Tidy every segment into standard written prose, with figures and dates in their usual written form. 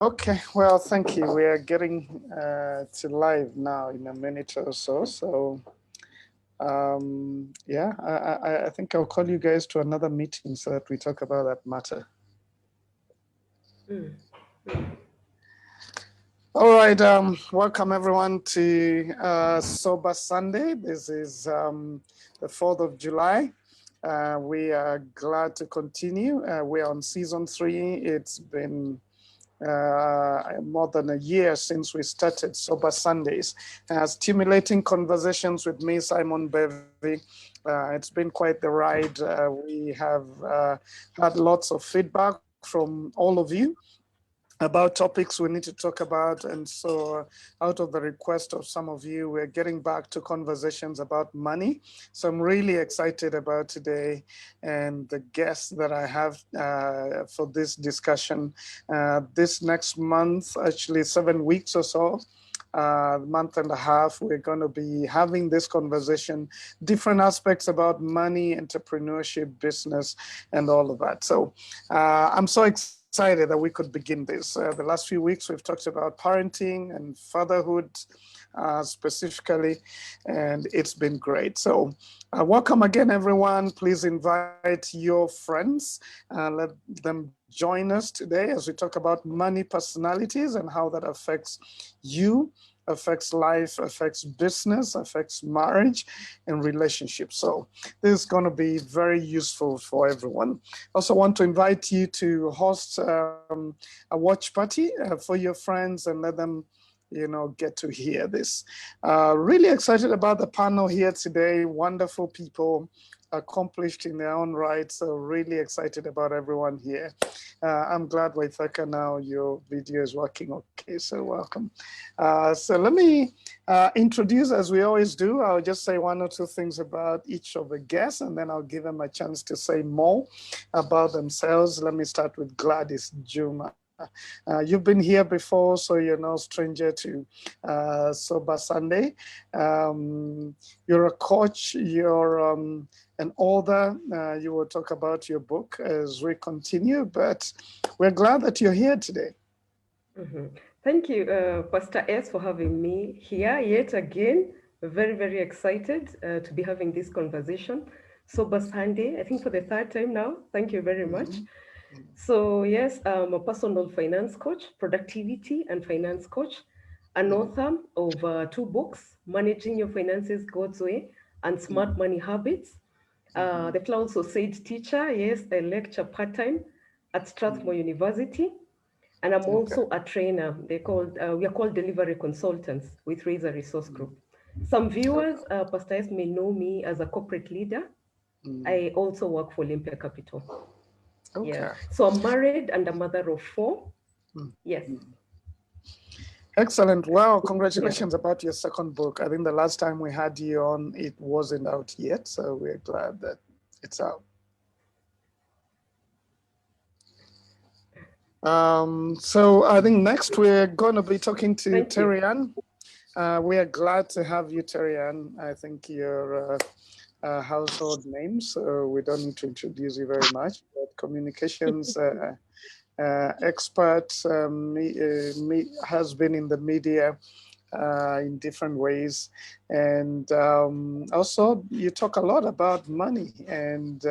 Okay, well, thank you. We are getting to live now in a minute or so. So, yeah, I think I'll call you guys to another meeting so that we talk about that matter. Mm, mm, All right, welcome everyone to Sober Sunday. This is the 4th of July. We are glad to continue. We're on season 3. It's been more than a year since we started Sober Sundays, stimulating conversations with me, Simon Bevy. It's been quite the ride. We have had lots of feedback from all of you about topics we need to talk about. And so, out of the request of some of you, we're getting back to conversations about money. So, I'm really excited about today and the guests that I have for this discussion. This next month, actually, 7 weeks or so. Month and a half, we're going to be having this conversation, different aspects about money, entrepreneurship, business, and all of that. So I'm so excited that we could begin this. The last few weeks, we've talked about parenting and fatherhood specifically, and it's been great. So, welcome again, everyone. Please invite your friends. Let them join us today as we talk about money personalities and how that affects you, affects life, affects business, affects marriage and relationships. So this is going to be very useful for everyone. Also want to invite you to host a watch party for your friends and let them get to hear this. Really excited about the panel here today. Wonderful people, accomplished in their own right. So really excited about everyone here. I'm glad, Waithaka, now your video is working okay. So welcome. So let me introduce, as we always do. I'll just say one or two things about each of the guests, and then I'll give them a chance to say more about themselves. Let me start with Gladys Juma. You've been here before, so you're no stranger to Sober Sunday. You're a coach, you're an author. You will talk about your book as we continue, but we're glad that you're here today. mhm. Thank you, Pastor S, for having me here yet again. Very, very excited to be having this conversation. Sober Sunday, I think for the third time now. Thank you very much. Mhm. So, yes, I'm a personal finance coach, productivity and finance coach, an Mhm. author of two books, Managing Your Finances God's Way and Smart Mhm. Money Habits. Mhm. The flower also said teacher. Yes, I lecture part time at Strathmore Mhm. University, and I'm Okay. also a trainer. We are called delivery consultants with Razor Resource Group. Some viewers, Okay. Pastor S, may know me as a corporate leader. I also work for Olympia Capital. Yeah. Okay. So I'm married and a mother of four. Yes. Excellent. Well, Yeah. congratulations about your second book. I think the last time we had you on, it wasn't out yet. So we're glad that it's out. So I think next we're going to be talking to Thank you. Terry Ann. We are glad to have you, Terry Ann. I think you're a household name, so we don't need to introduce you very much. But communications expert, has been in the media in different ways. And also, you talk a lot about money and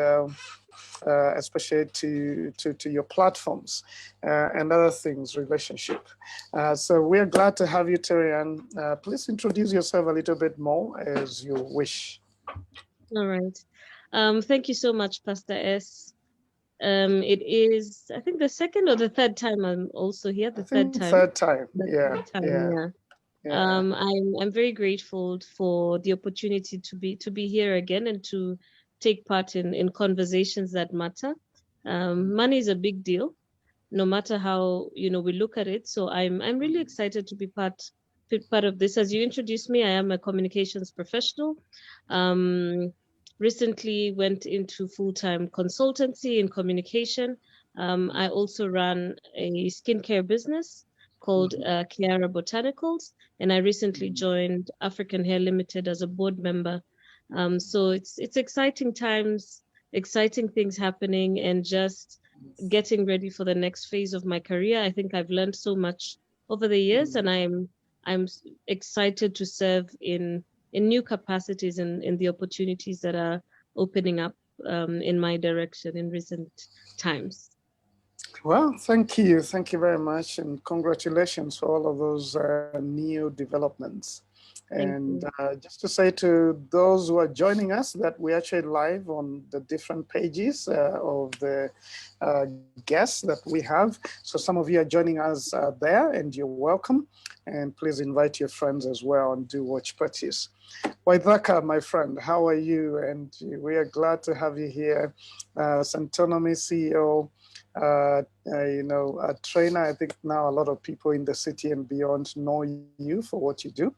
especially to your platforms and other things, relationship. So we're glad to have you, Terian. Please introduce yourself a little bit more as you wish. All right. Thank you so much, Pastor S. It is, I think, the second or the third time I'm also here. I The third think time. third time. The Yeah, third time, yeah, yeah. yeah. I'm very grateful for the opportunity to be here again and to take part in conversations that matter. Money is a big deal, no matter how we look at it. So I'm really excited to be part of this. As you introduced me, I am a communications professional. Um, Recently went into full-time consultancy in communication. I also run a skincare business called Mhm, Kiara Botanicals, and I recently mhm, joined African Hair Limited as a board member. So it's exciting times, exciting things happening, and just getting ready for the next phase of my career. I think I've learned so much over the years, and I'm excited to serve in new capacities and in the opportunities that are opening up in my direction in recent times. Well, thank you. Thank you very much. And congratulations for all of those new developments. And just to say to those who are joining us that we're actually live on the different pages of the guests that we have. So some of you are joining us there, and you're welcome. And please invite your friends as well and do watch parties. Waithaka, my friend, how are you? And we are glad to have you here. Santonomy CEO, a trainer. I think now a lot of people in the city and beyond know you for what you do.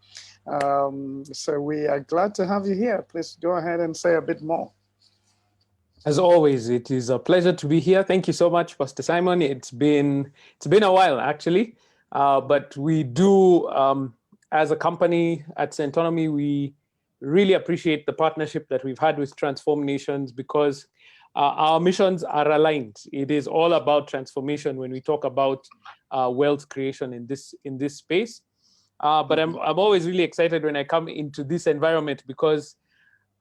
So we are glad to have you here. Please go ahead and say a bit more. As always, it is a pleasure to be here. Thank you so much, Pastor Simon. It's been a while, actually, but we do, as a company at Santonomy, we really appreciate the partnership that we've had with Transform Nations, because our missions are aligned. It is all about transformation when we talk about wealth creation in this space. But I'm always really excited when I come into this environment, because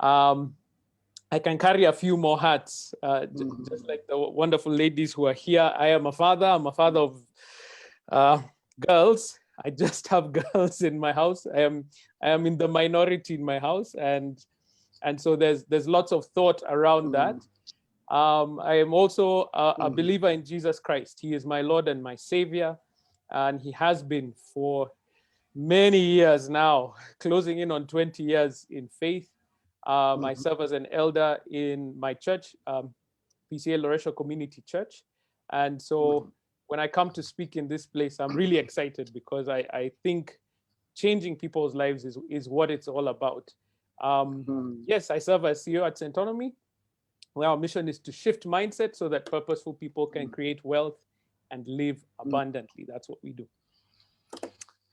I can carry a few more hats, just like the wonderful ladies who are here. I am a father. I'm a father of girls. I just have girls in my house. I am in the minority in my house, and so there's lots of thought around that. I am also a believer in Jesus Christ. He is my Lord and my Savior, and he has been for many years now, closing in on 20 years in faith. I serve as an elder in my church, PCA Loresho Community Church. And so when I come to speak in this place, I'm really excited, because I think changing people's lives is what it's all about. Yes, I serve as CEO at Santonomy, where our mission is to shift mindset so that purposeful people can create wealth and live abundantly. That's what we do.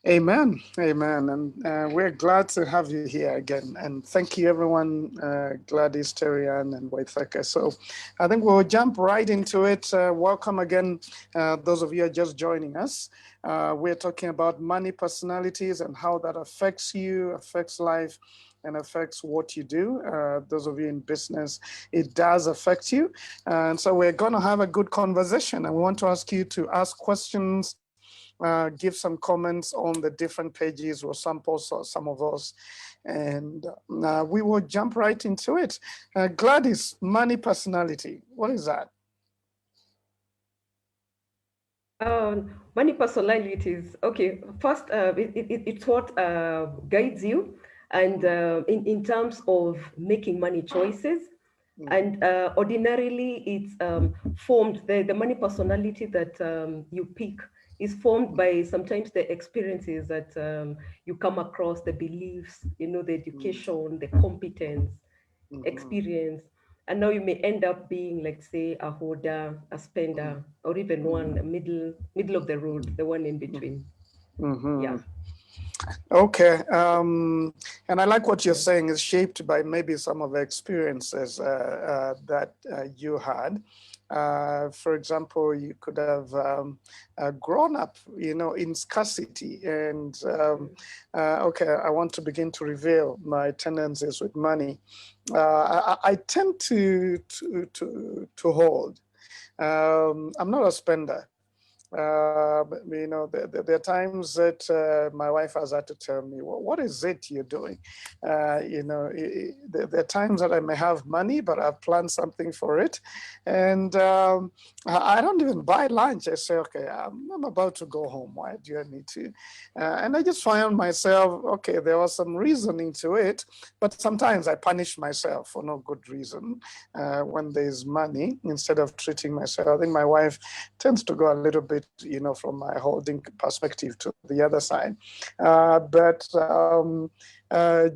Amen. Amen. And we're glad to have you here again. And thank you, everyone, Gladys, Terian, and Waithaka. So I think we'll jump right into it. Welcome again, those of you who are just joining us. We're talking about money personalities and how that affects you, affects life, and affects what you do. Those of you in business, it does affect you. And so we're going to have a good conversation. And we want to ask you to ask questions, give some comments on the different pages or some posts or some of us, and we will jump right into it. Gladys, money personality, what is that? Money personalities. Okay, first, it's what guides you, and in terms of making money choices. And ordinarily, it's formed, the money personality that you pick is formed by sometimes the experiences that you come across, the beliefs, the education, the competence, experience. And now you may end up being, like, say, a hoarder, a spender, or even one middle of the road, the one in between. Yeah. Okay, and I like what you're saying is shaped by maybe some of the experiences that you had. For example, you could have grown up, in scarcity, and okay, I want to begin to reveal my tendencies with money. I tend to hold. I'm not a spender. There are times that my wife has had to tell me, well, what is it you're doing? There are times that I may have money, but I've planned something for it. And I don't even buy lunch. I say, okay, I'm about to go home. Why do I need to? And I just found myself, okay, there was some reasoning to it, but sometimes I punish myself for no good reason when there's money, instead of treating myself. I think my wife tends to go a little bit, from my holding perspective to the other side. But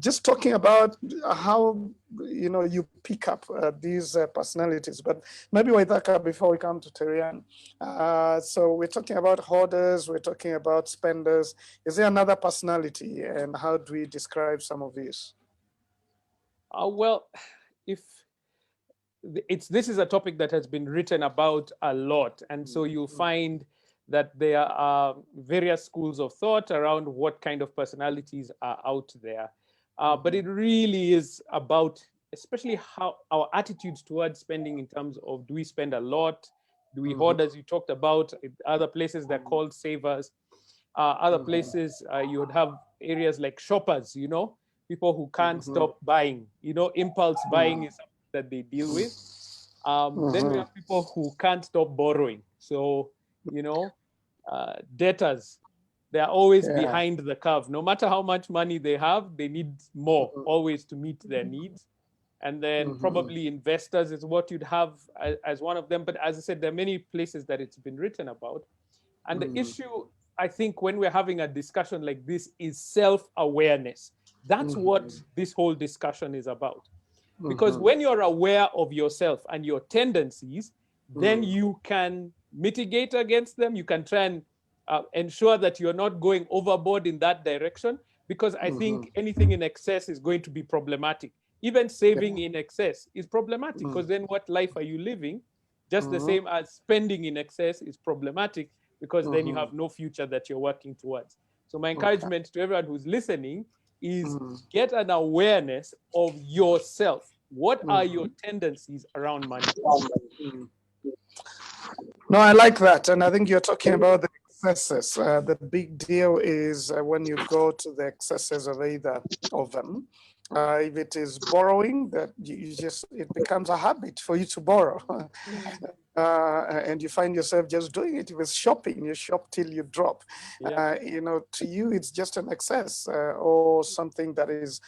just talking about how, you pick up these personalities. But maybe Waithaka, before we come to Terian. So we're talking about hoarders, we're talking about spenders. Is there another personality, and how do we describe some of these? Well, if this is a topic that has been written about a lot, and so you'll find that there are various schools of thought around what kind of personalities are out there. But it really is about, especially how our attitudes towards spending, in terms of, do we spend a lot? Do we hoard, as you talked about? Other places they're called savers. Other places you would have areas like shoppers, people who can't stop buying. Impulse buying is something that they deal with. Then we have people who can't stop borrowing. So, debtors, they're always behind the curve. No matter how much money they have, they need more always to meet their needs. And then probably investors is what you'd have as one of them. But as I said, there are many places that it's been written about. And the issue, I think, when we're having a discussion like this is self-awareness. That's what this whole discussion is about. Because when you're aware of yourself and your tendencies, then you can mitigate against them. You can try and ensure that you're not going overboard in that direction, because I think anything in excess is going to be problematic. Even saving in excess is problematic, because then what life are you living? Just the same as spending in excess is problematic, because then you have no future that you're working towards. So my encouragement to everyone who's listening is get an awareness of yourself. What are your tendencies around money? No, I like that. And I think you're talking about the excesses. The big deal is when you go to the excesses of either of them. If it is borrowing, that it becomes a habit for you to borrow. And you find yourself just doing it. With shopping, you shop till you drop. To you, it's just an excess or something that is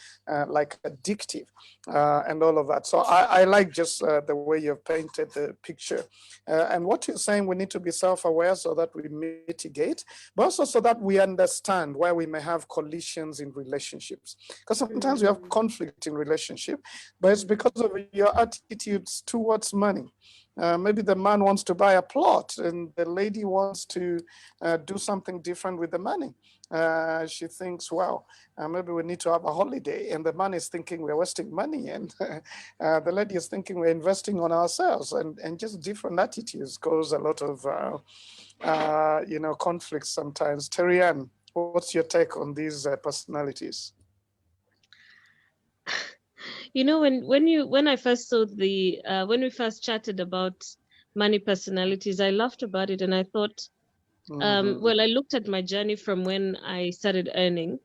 like addictive and all of that. So I like just the way you've painted the picture. And what you're saying, we need to be self-aware so that we mitigate, but also so that we understand where we may have collisions in relationships. Because sometimes we have conflict in relationship, but it's because of your attitudes towards money. Maybe the man wants to buy a plot and the lady wants to do something different with the money. She thinks, well, maybe we need to have a holiday. And the man is thinking we're wasting money. And the lady is thinking we're investing on ourselves. And just different attitudes cause a lot of, conflicts sometimes. Terry-Ann, what's your take on these personalities? When I first saw when we first chatted about money personalities, I laughed about it, and I thought, well, I looked at my journey from when I started earning,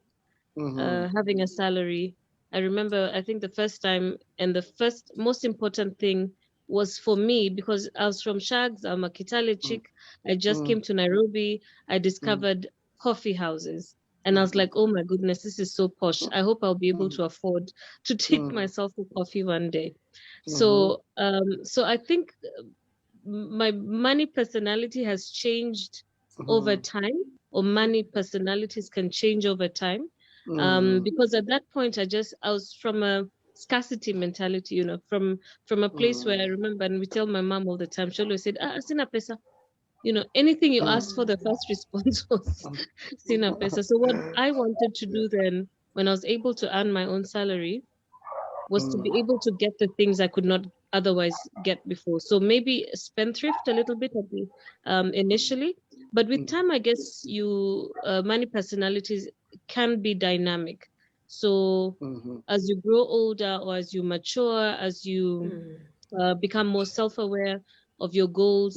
having a salary. I remember, I think the first time, and the first most important thing was for me, because I was from Shags, I'm a Kitale chick. I just came to Nairobi. I discovered coffee houses. And I was like, oh my goodness, this is so posh. I hope I'll be able to afford to take myself a coffee one day. So I think my money personality has changed over time, or money personalities can change over time. Because at that point, I was from a scarcity mentality, from a place where I remember, and we tell my mom all the time, she always said, sina pesa. Anything you asked for, the first response was sina pesa. So what I wanted to do then, when I was able to earn my own salary, was to be able to get the things I could not otherwise get before. So maybe spendthrift a little bit at the initially, but with time, I guess money personalities can be dynamic. So as you grow older, or as you mature, as you become more self-aware of your goals,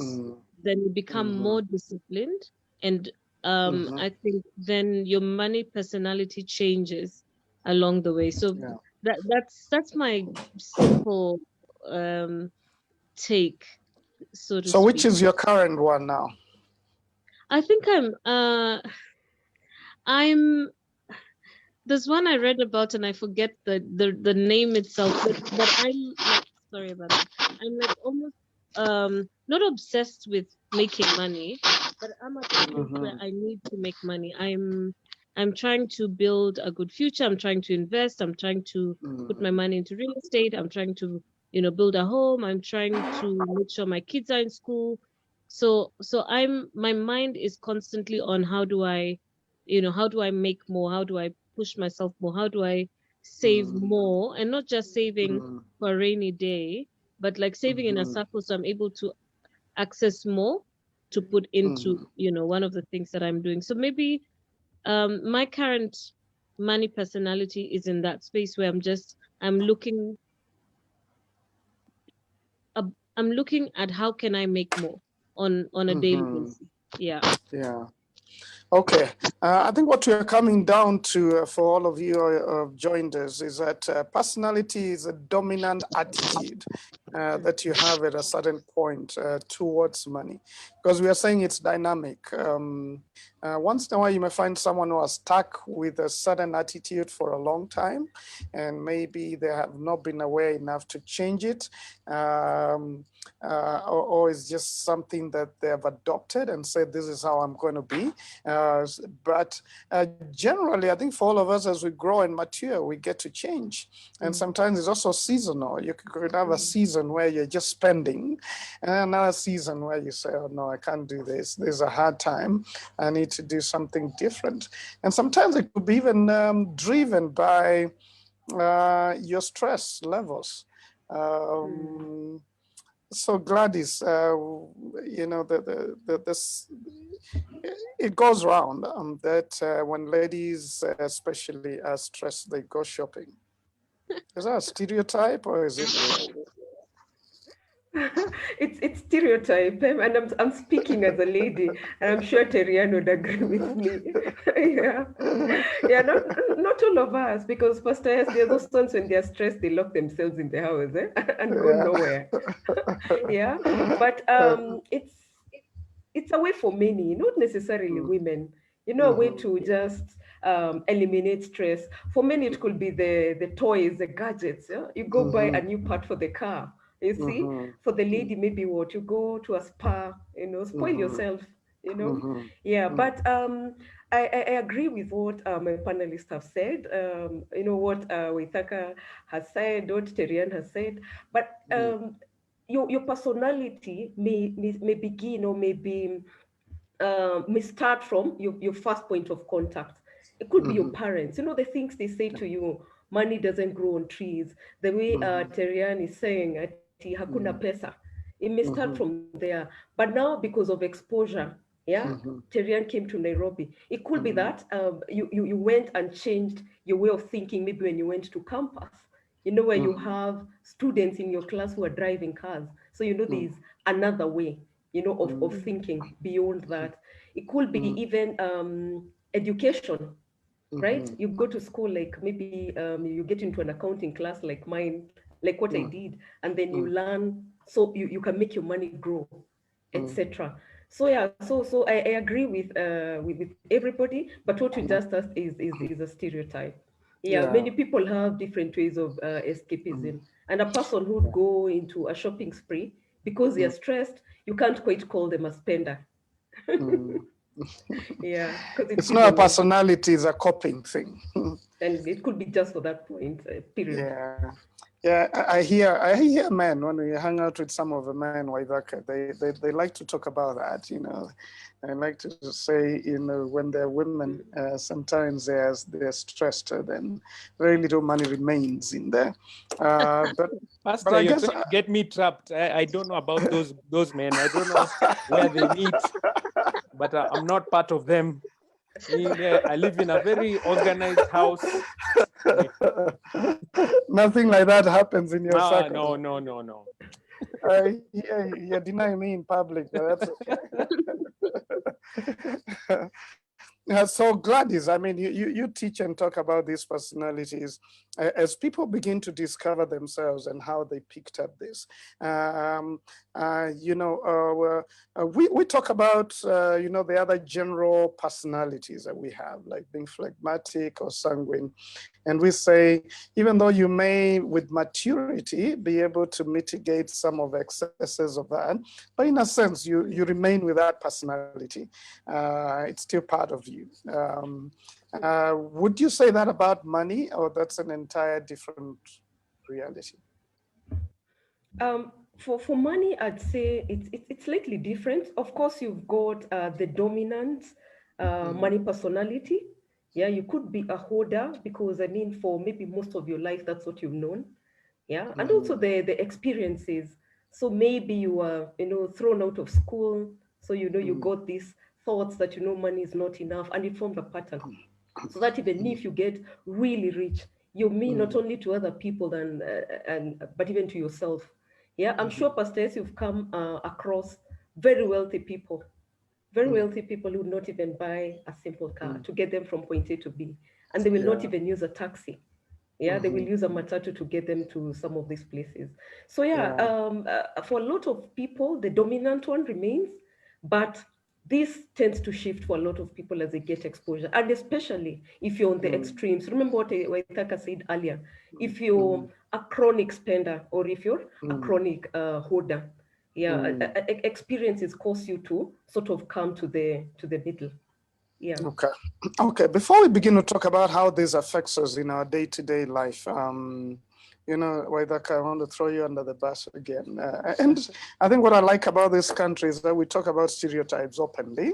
then you become more disciplined. And I think then your money personality changes along the way. So that's my simple take, so to So speak. which is your current one now? I think I'm there's one I read about, and I forget the name itself, but I'm like, sorry about that. I'm like almost not obsessed with making money, but I'm at a place where I need to make money. I'm trying to build a good future. I'm trying to invest. I'm trying to put my money into real estate. I'm trying to, build a home. I'm trying to make sure my kids are in school. So my mind is constantly on how do I make more? How do I push myself more? How do I save more? And not just saving for a rainy day, but like saving in a circle, so I'm able to access more to put into, one of the things that I'm doing. So maybe my current money personality is in that space where I'm looking I'm looking at how can I make more on a daily basis. Yeah. Okay, I think what we are coming down to for all of you who have joined us is that personality is a dominant attitude that you have at a certain point towards money, because we are saying it's dynamic. Once in a while, you may find someone who is stuck with a certain attitude for a long time, and maybe they have not been aware enough to change it. Or it's just something that they have adopted and said, this is how I'm going to be. But generally, I think for all of us, as we grow and mature, we get to change. And sometimes it's also seasonal. You could have a season where you're just spending, and another season where you say, oh, no, I can't do this. This is a hard time. I need to do something different. And sometimes it could be even driven by your stress levels. So Gladys, this it goes around that when ladies especially are stressed, they go shopping. Is that a stereotype or is it real? It's stereotype, and I'm speaking as a lady, and I'm sure Terian would agree with me. yeah, not all of us, because Pastor S, there are those ones when they're stressed, they lock themselves in the house and go nowhere. Yeah, but it's a way for many, not necessarily women. A way to just eliminate stress. For many, it could be the toys, the gadgets. Yeah? You go buy a new part for the car. You see, for the lady, maybe what you go to a spa, spoil yourself, Yeah, but I agree with what my panelists have said. What Waithaka has said, what Terian has said, but your personality may begin or may start from your first point of contact. It could be your parents. The things they say to you. Money doesn't grow on trees. The way Terian is saying, ati hakuna pesa. It may start from there. But now, because of exposure, yeah, Terian came to Nairobi. It could be that you went and changed your way of thinking. Maybe when you went to campus, where you have students in your class who are driving cars. So there's another way, of thinking beyond that. It could be even education, right? You go to school, like maybe you get into an accounting class like mine, like what I did, and then you learn so you can make your money grow, etc. So yeah, so I agree with everybody, but what you just asked is a stereotype. Yeah, many people have different ways of escapism, and a person who'd go into a shopping spree because they're stressed, you can't quite call them a spender. Yeah, because it's not a personality, it's a coping thing. And it could be just for that point, period. Yeah, I hear men when we hang out with some of the men, Waithaka, they like to talk about that, I like to say, when they're women, sometimes they're stressed, then very little money remains in there. But Pastor, I guess get me trapped. I don't know about those men. I don't know where they meet, but I'm not part of them. I live in a very organized house. Nothing like that happens in your circle. No. You deny me in public, but that's okay. So Gladys, I mean, you teach and talk about these personalities as people begin to discover themselves and how they picked up this. We talk about, the other general personalities that we have, like being phlegmatic or sanguine. And we say, even though you may, with maturity, be able to mitigate some of the excesses of that, but in a sense, you remain with that personality. It's still part of you. Would you say that about money, or that's an entire different reality? For money, I'd say it's slightly different. Of course, you've got the dominant money personality. Yeah, you could be a hoarder because, for maybe most of your life, that's what you've known. Yeah, and also the experiences. So maybe you were, thrown out of school. So, you got these thoughts that, money is not enough, and it formed a pattern. So that even if you get really rich, you mean not only to other people but even to yourself. Yeah, I'm sure, Pastor S, you've come across very wealthy people, who would not even buy a simple car to get them from point A to B, and they will not even use a taxi. Yeah, they will use a matatu to get them to some of these places. So for a lot of people, the dominant one remains, but this tends to shift for a lot of people as they get exposure, and especially if you're on the extremes. Remember what Waithaka said earlier: if you're a chronic spender, or if you're a chronic hoarder, experiences cause you to sort of come to the middle. Yeah. Okay. Before we begin to talk about how this affects us in our day-to-day life, Waithaka, I want to throw you under the bus again. And I think what I like about this country is that we talk about stereotypes openly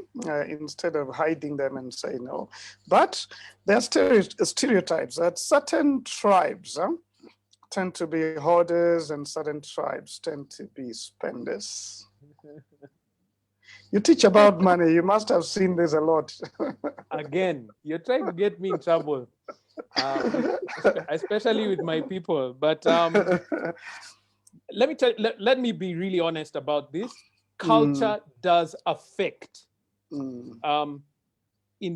instead of hiding them and say no. But there are stereotypes that certain tribes tend to be hoarders and certain tribes tend to be spenders. You teach about money. You must have seen this a lot. Again, you're trying to get me in trouble, especially with my people. But let me be really honest about this. Culture does affect, in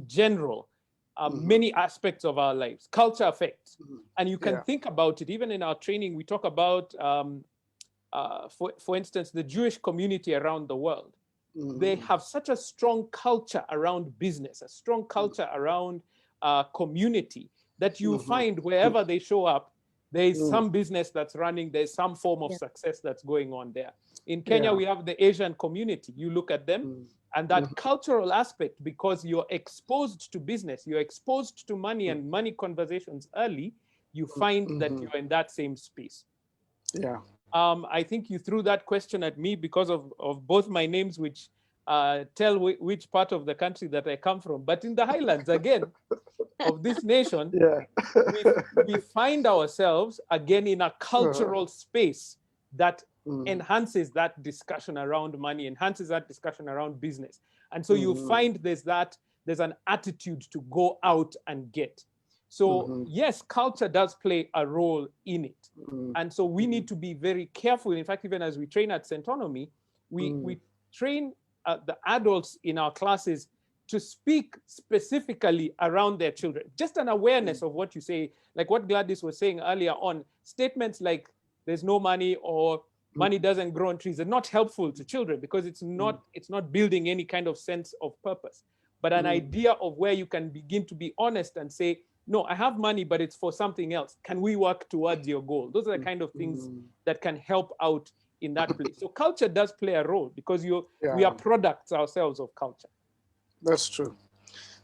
general, many aspects of our lives. Culture affects. And you can think about it. Even in our training, we talk about, for instance, the Jewish community around the world. They have such a strong culture around business, a strong culture around community, that you find wherever they show up, there is some business that's running, there's some form of success that's going on there. In Kenya, we have the Asian community. You look at them, and that cultural aspect, because you're exposed to business, you're exposed to money and money conversations early, you find that you're in that same space. Yeah. I think you threw that question at me because of both my names, which tell which part of the country that I come from. But in the highlands, again, of this nation, we find ourselves, again, in a cultural space that enhances that discussion around money, enhances that discussion around business. And so you find there's an attitude to go out and get. So yes, culture does play a role in it. And so we need to be very careful. In fact, even as we train at Centonomy, we train the adults in our classes to speak specifically around their children. Just an awareness of what you say, like what Gladys was saying earlier on. Statements like there's no money or money doesn't grow on trees are not helpful to children, because it's not building any kind of sense of purpose. But an idea of where you can begin to be honest and say, no, I have money, but it's for something else. Can we work towards your goal? Those are the kind of things that can help out in that place. So culture does play a role, because we are products ourselves of culture. That's true.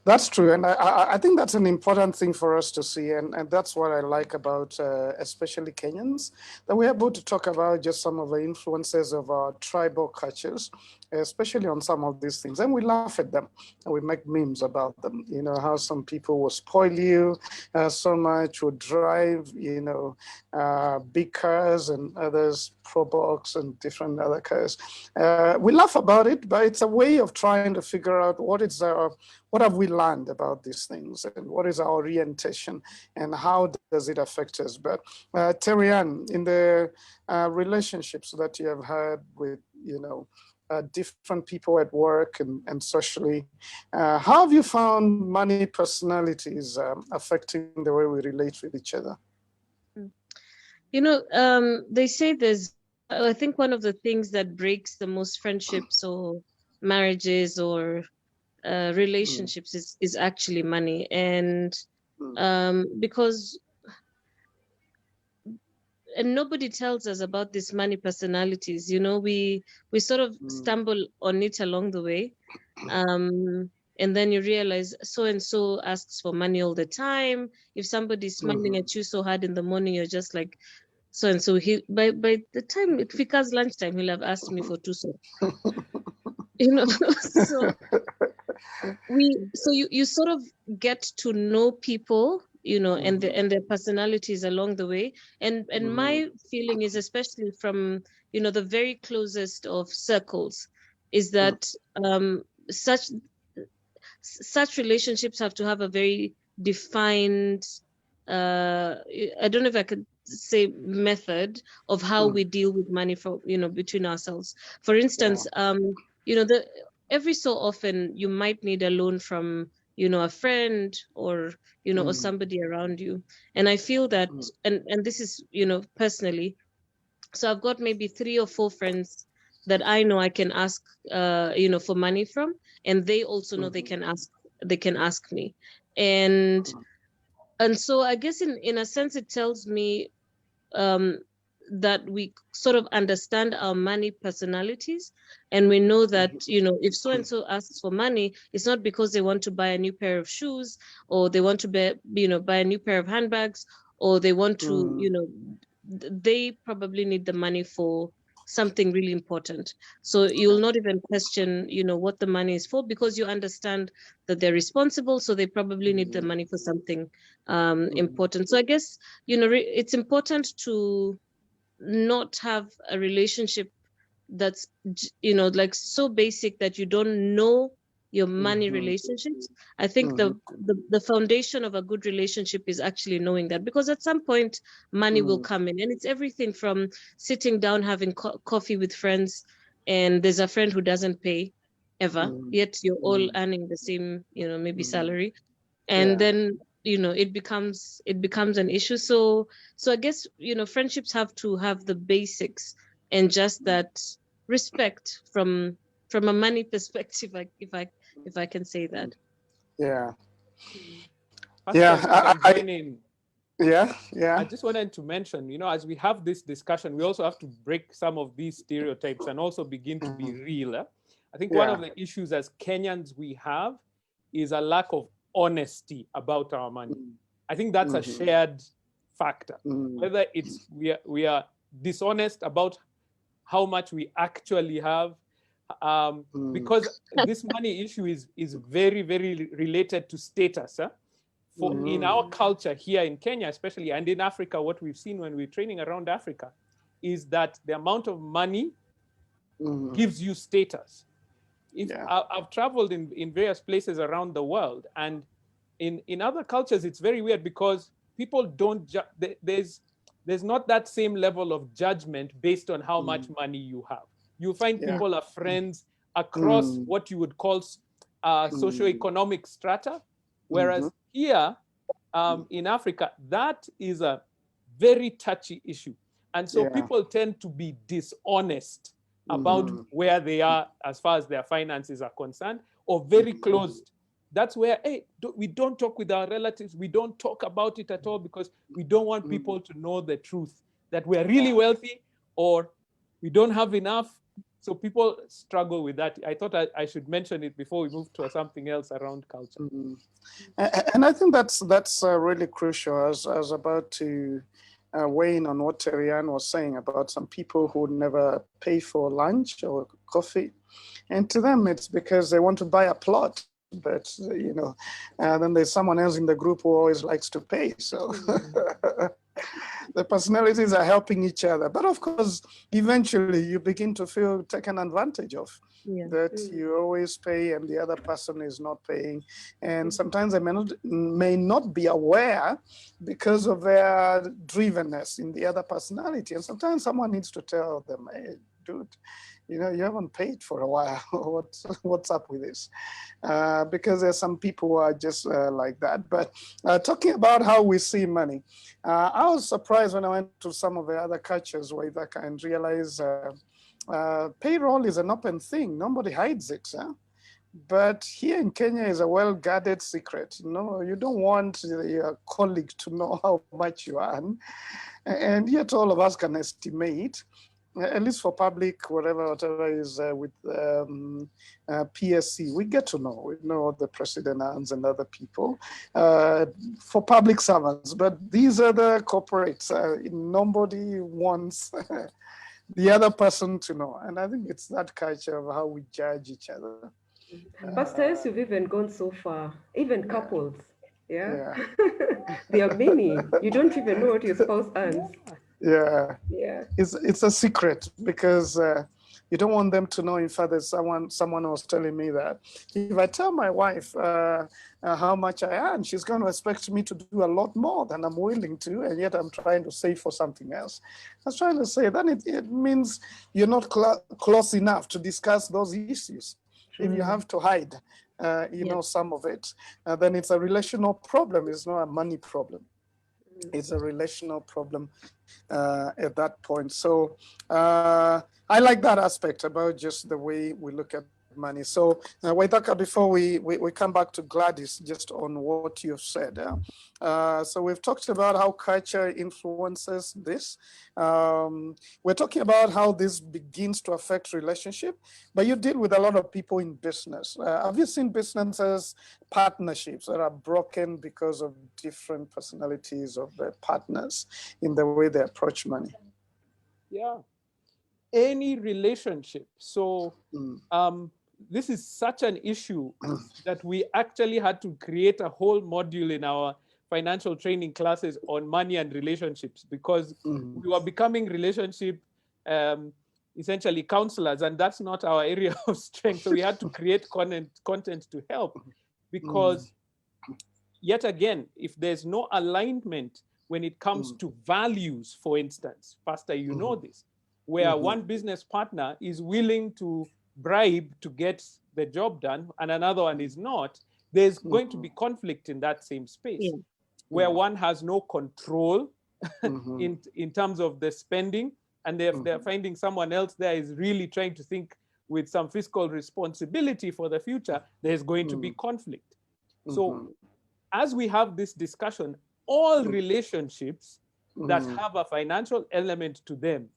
That's true. And I think that's an important thing for us to see. And that's what I like about especially Kenyans, that we're able to talk about just some of the influences of our tribal cultures, especially on some of these things. And we laugh at them and we make memes about them. You know, how some people will spoil you so much, will drive, big cars, and others Probox and different other cars. We laugh about it, but it's a way of trying to figure out what have we learned about these things, and what is our orientation, and how does it affect us? But Terry-Ann, in the relationships that you have had with, different people at work and socially, how have you found money personalities affecting the way we relate with each other? They say I think one of the things that breaks the most friendships or marriages or relationships is actually money. And because nobody tells us about these money personalities, we sort of stumble on it along the way. And then you realize so-and-so asks for money all the time. If somebody's smiling at you so hard in the morning, you're just like, so-and-so, by the time it becomes lunchtime, he'll have asked me for 2 so. So you sort of get to know people and their personalities along the way. And my feeling is, especially from the very closest of circles, is that such relationships have to have a very defined, I don't know if I could say, method of how we deal with money for between ourselves. For instance, every so often you might need a loan from a friend or or somebody around you. And I feel that, and this is personally, so I've got maybe 3 or 4 friends that I know I can ask for money from, and they also know they can ask me. And so I guess in a sense it tells me that we sort of understand our money personalities, and we know that if so and so asks for money, it's not because they want to buy a new pair of shoes, or they want to buy a new pair of handbags, or they want to they probably need the money for something really important. So you'll not even question what the money is for, because you understand that they're responsible, so they probably need the money for something important. So I guess it's important to not have a relationship that's like so basic that you don't know your money relationships. I think the foundation of a good relationship is actually knowing that, because at some point money will come in, and it's everything from sitting down having coffee with friends, and there's a friend who doesn't pay ever, yet you're all earning the same maybe salary, and then it becomes an issue. So I guess friendships have to have the basics, and just that respect from a money perspective, like if I can say that. Join in. Yeah. I just wanted to mention, as we have this discussion, we also have to break some of these stereotypes and also begin to be real. I think one of the issues as Kenyans we have is a lack of honesty about our money. I think that's a shared factor. Whether it's we are dishonest about how much we actually have, because this money issue is very, very related to status. In our culture here in Kenya, especially, and in Africa, what we've seen when we're training around Africa is that the amount of money gives you status. I've traveled in various places around the world, and in other cultures, it's very weird because people don't, there's not that same level of judgment based on how much money you have. You find people are friends across what you would call socioeconomic strata, whereas here in Africa, that is a very touchy issue. And so people tend to be dishonest about where they are as far as their finances are concerned, or very closed. That's where, we don't talk with our relatives. We don't talk about it at all because we don't want people to know the truth, that we're really wealthy or we don't have enough. So people struggle with that. I thought I should mention it before we move to something else around culture. And I think that's really crucial. As about to weigh in on what Terian was saying about some people who never pay for lunch or coffee. And to them, it's because they want to buy a plot. But, then there's someone else in the group who always likes to pay. So the personalities are helping each other. But of course, eventually you begin to feel taken advantage of. That you always pay and the other person is not paying. And sometimes they may not be aware because of their drivenness in the other personality. And sometimes someone needs to tell them, hey, dude, you haven't paid for a while. What's up with this? Because there's some people who are just like that. But talking about how we see money, I was surprised when I went to some of the other cultures where I can realize payroll is an open thing. Nobody hides it. But here in Kenya is a well-guarded secret. You don't want your colleague to know how much you earn. And yet all of us can estimate, at least for public, whatever is with PSC, we get to know. We know what the president earns and other people for public servants. But these are the corporates. Nobody wants the other person to know. And I think it's that culture of how we judge each other. Pastor, you've even gone so far, even couples. Yeah. There are many. You don't even know what your spouse earns. Yeah. Yeah. It's a secret because you don't want them to know. In fact, there's someone was telling me that if I tell my wife how much I earn, she's going to expect me to do a lot more than I'm willing to, and yet I'm trying to save for something else. I was trying to say then it means you're not close enough to discuss those issues. If you have to hide, some of it, then it's a relational problem. It's not a money problem. It's a relational problem at that point. So I like that aspect about just the way we look at money. So Waithaka, before we come back to Gladys, just on what you've said. So we've talked about how culture influences this. We're talking about how this begins to affect relationship, but you deal with a lot of people in business. Have you seen businesses, partnerships that are broken because of different personalities of the partners in the way they approach money? Yeah. Any relationship. So this is such an issue that we actually had to create a whole module in our financial training classes on money and relationships, because we were becoming relationship essentially counselors, and that's not our area of strength. So we had to create content to help, because yet again, if there's no alignment when it comes to values, for instance, Pastor, you know this, where one business partner is willing to bribe to get the job done and another one is not, there's going to be conflict in that same space, where one has no control in terms of the spending, and they're finding someone else there is really trying to think with some fiscal responsibility for the future. There's going to be conflict. So as we have this discussion, all relationships that have a financial element to them,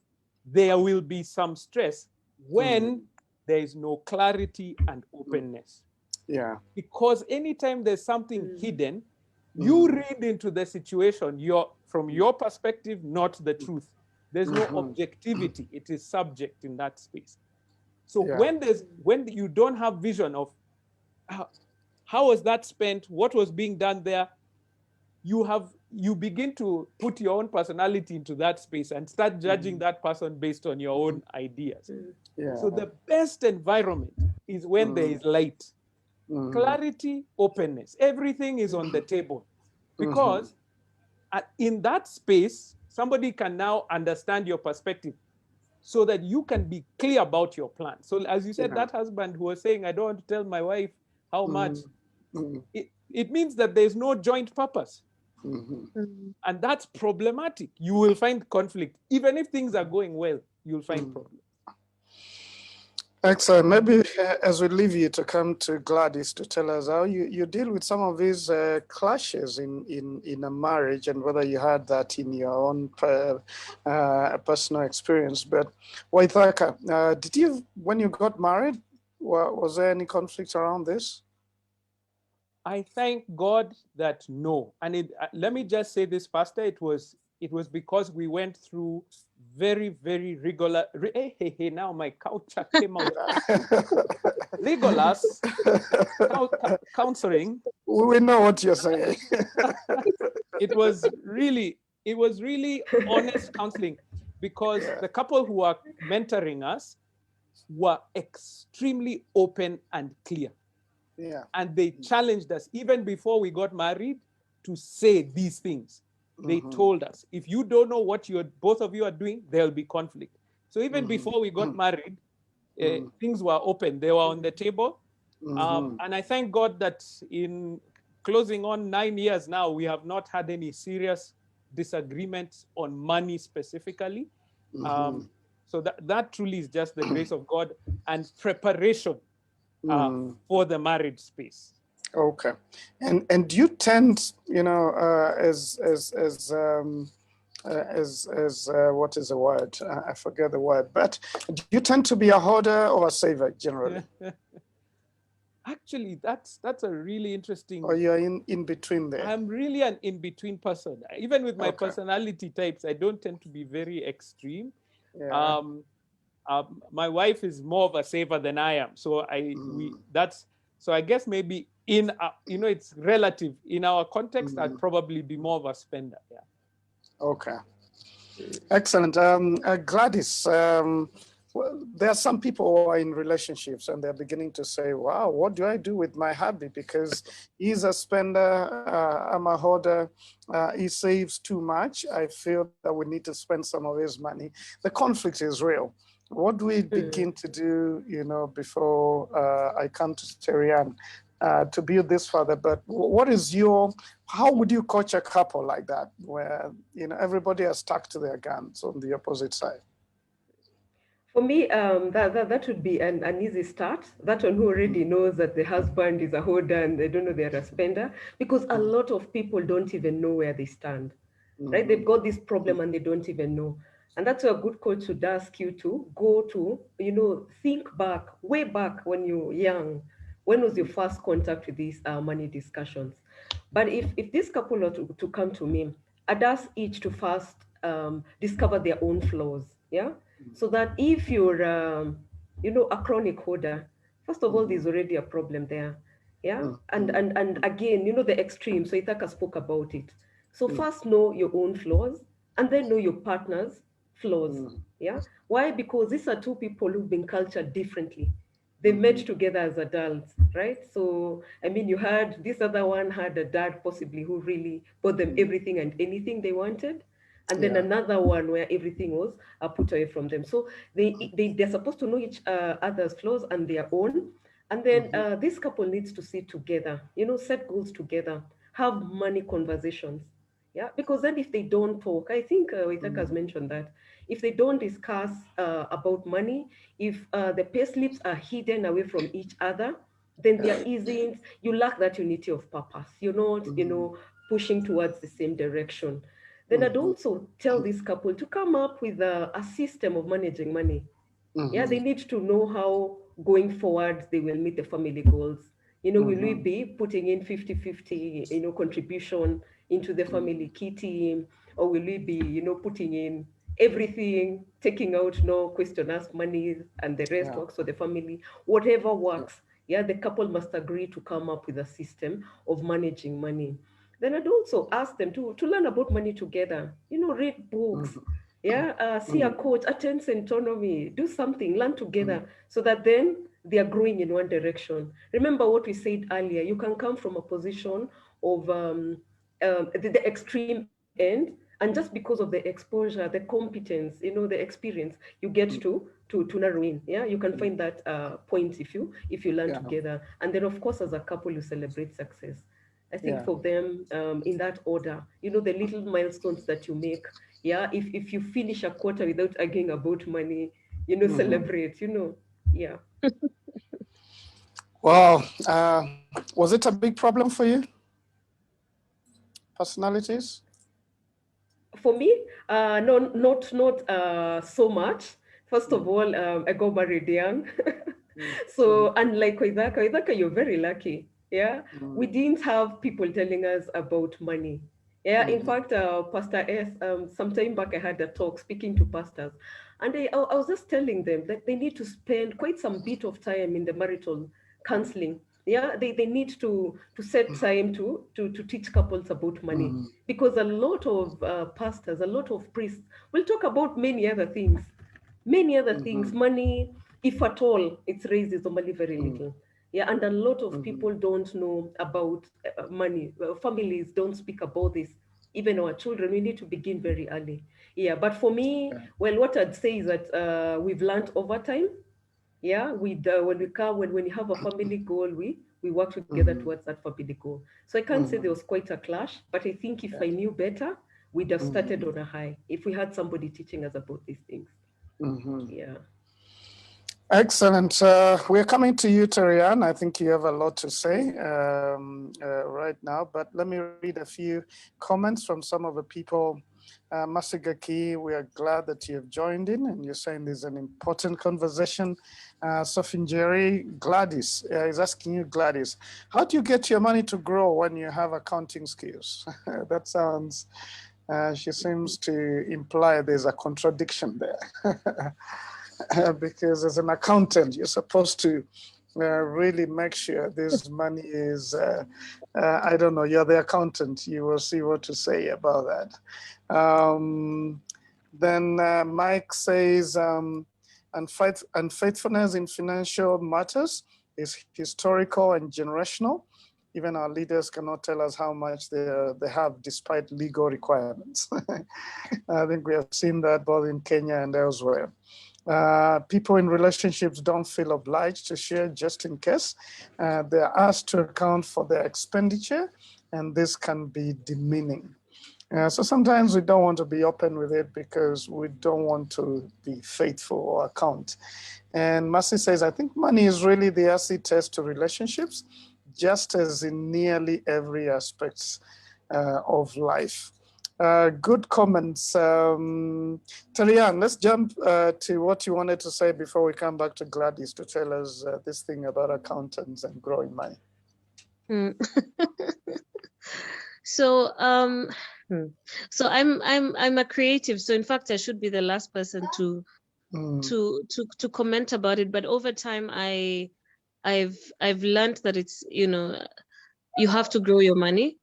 there will be some stress when there is no clarity and openness. Yeah. Because anytime there's something hidden, you read into the situation from your perspective, not the truth. There's no objectivity. It is subject in that space. So when you don't have vision of how was that spent, what was being done there, you begin to put your own personality into that space and start judging that person based on your own ideas. So the best environment is when there is light, clarity, openness. Everything is on the table, because in that space, somebody can now understand your perspective so that you can be clear about your plan. So as you said, that husband who was saying, I don't want to tell my wife how much, it means that there's no joint purpose. And that's problematic. You will find conflict. Even if things are going well, you'll find problems. Excellent. Maybe as we leave you to come to Gladys to tell us how you deal with some of these clashes in a marriage, and whether you had that in your own personal experience. But Waithaka, did you, when you got married, was there any conflict around this? I thank God that no. And let me just say this, Pastor, it was because we went through very, very regular, now my culture came out. Rigorous counseling. We know what you're saying. It was really honest counseling, because the couple who are mentoring us were extremely open and clear. And they challenged us even before we got married to say these things. They told us, if you don't know what both of you are doing, there'll be conflict. So even before we got married, things were open. They were on the table. And I thank God that in closing on 9 years now, we have not had any serious disagreements on money specifically. So that truly is just the grace of God and preparation for the marriage space. Okay, and do you tend, as what is the word? I forget the word. But do you tend to be a hoarder or a saver generally? Actually, that's a really interesting. Or you're in between there? I'm really an in between person. Even with my personality types, I don't tend to be very extreme. My wife is more of a saver than I am, so so I guess maybe it's relative. In our context, I'd probably be more of a spender. Yeah. Okay. Excellent. Gladys, well, there are some people who are in relationships and they're beginning to say, wow, what do I do with my hubby? Because he's a spender, I'm a hoarder, he saves too much. I feel that we need to spend some of his money. The conflict is real. What do we begin to do, before I come to Terian to build this further? But how would you coach a couple like that, where everybody has stuck to their guns on the opposite side? For me, that would be an easy start. That one who already knows that the husband is a hoarder and they don't know they're a spender, because a lot of people don't even know where they stand, right? They've got this problem and they don't even know. And that's where a good coach would ask you to go to, think back, way back when you're young. When was your first contact with these money discussions? But if this couple were to come to me, I'd ask each to first discover their own flaws, yeah? So that if you're, a chronic hoarder, first of all, there's already a problem there, yeah? And again, the extreme, so Itaka spoke about it. So first know your own flaws, and then know your partner's flaws, yeah? Why? Because these are two people who've been cultured differently. They met together as adults, right? So, I mean, you had this other one had a dad possibly who really bought them everything and anything they wanted. And then another one where everything was put away from them. So they're supposed to know each other's flaws and their own. And then this couple needs to sit together, set goals together, have money conversations. Yeah, because then if they don't talk, I think Witaka has mentioned that if they don't discuss about money, if the pay slips are hidden away from each other, then there isn't, you lack that unity of purpose. You're not, pushing towards the same direction. Then I'd also tell this couple to come up with a system of managing money. Yeah, they need to know how going forward they will meet the family goals. Will we be putting in 50-50, contribution into the family kitty, or will we be, putting in everything, taking out no question asked money and the rest works for the family, whatever works. Yeah, the couple must agree to come up with a system of managing money. Then I'd also ask them to learn about money together, read books, see a coach, attend Centonomy, do something, learn together so that then they are growing in one direction. Remember what we said earlier, you can come from a position of the extreme end, and just because of the exposure, the competence, the experience, you get to narrow in. Yeah, you can find that point if you learn together. And then of course, as a couple, you celebrate success. I think for them, in that order, the little milestones that you make. Yeah, if you finish a quarter without arguing about money, celebrate, yeah. Well, was it a big problem for you? Personalities? For me, no, not so much. First of all, I got married young. So unlike Waithaka, you're very lucky. Yeah, we didn't have people telling us about money. Yeah, in fact, Pastor S, some time back I had a talk speaking to pastors, and I was just telling them that they need to spend quite some bit of time in the marital counseling. Yeah, they need to set time to teach couples about money, because a lot of pastors, a lot of priests will talk about many other things. Money, if at all, it's raised is normally very little. Yeah, and a lot of people don't know about money. Families don't speak about this. Even our children, we need to begin very early. Yeah, but for me, well, what I'd say is that we've learned over time. Yeah, when you have a family goal, we work together towards that family goal. So I can't say there was quite a clash, but I think if I knew better, we'd have started on a high if we had somebody teaching us about these things. Yeah. Excellent. We're coming to you, Terian. I think you have a lot to say right now, but let me read a few comments from some of the people. Masigaki, we are glad that you have joined in and you're saying there's an important conversation. Sofinjeri, Gladys is asking you, Gladys, how do you get your money to grow when you have accounting skills? That sounds, she seems to imply there's a contradiction there. Because as an accountant, you're supposed to really make sure this money is, I don't know, you're the accountant, you will see what to say about that. Then Mike says, unfaithfulness in financial matters is historical and generational. Even our leaders cannot tell us how much they have despite legal requirements. I think we have seen that both in Kenya and elsewhere. People in relationships don't feel obliged to share just in case. They're asked to account for their expenditure, and this can be demeaning. So sometimes we don't want to be open with it because we don't want to be faithful or account. And Mercy says, I think money is really the acid test to relationships, just as in nearly every aspect of life. Good comments. Tarian, let's jump to what you wanted to say before we come back to Gladys to tell us this thing about accountants and growing money. So so I'm a creative, so in fact I should be the last person to comment about it, but over time I've learned that it's, you have to grow your money,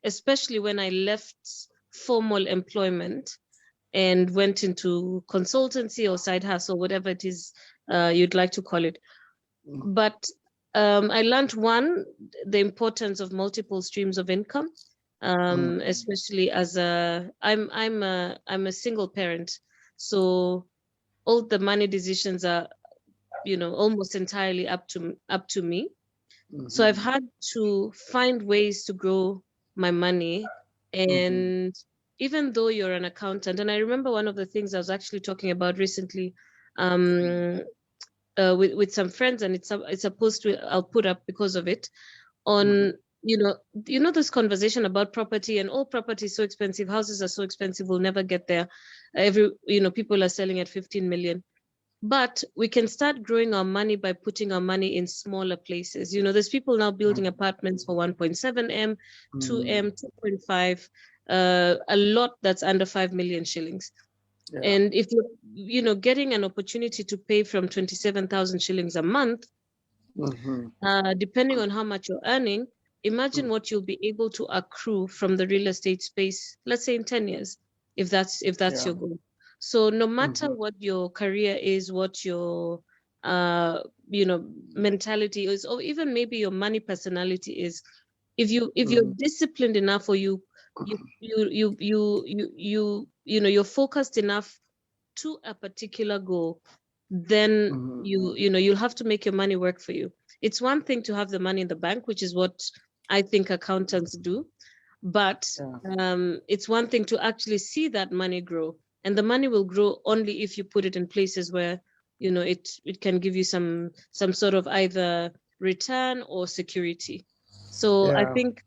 especially when I left formal employment and went into consultancy or side hustle, whatever it is you'd like to call it. But I learned, one, the importance of multiple streams of income, especially as I'm a single parent, so all the money decisions are, almost entirely up to me. So I've had to find ways to grow my money, and even though you're an accountant, and I remember one of the things I was actually talking about recently, with some friends, and it's a post I'll put up because of it, on this conversation about property, and all property is so expensive, houses are so expensive, we'll never get there. People are selling at 15 million. But we can start growing our money by putting our money in smaller places. There's people now building apartments for 1.7 M, 2 M, 2.5, a lot that's under 5 million shillings. Yeah. And if you're getting an opportunity to pay from 27,000 shillings a month, depending on how much you're earning, imagine what you'll be able to accrue from the real estate space, let's say in 10 years, if that's your goal. So no matter what your career is, what your mentality is, or even maybe your money personality is, if you're disciplined enough, or you're focused enough to a particular goal, then you'll have to make your money work for you. It's one thing to have the money in the bank, which is what I think accountants do, but it's one thing to actually see that money grow. And the money will grow only if you put it in places where, it can give you some sort of either return or security. So I think,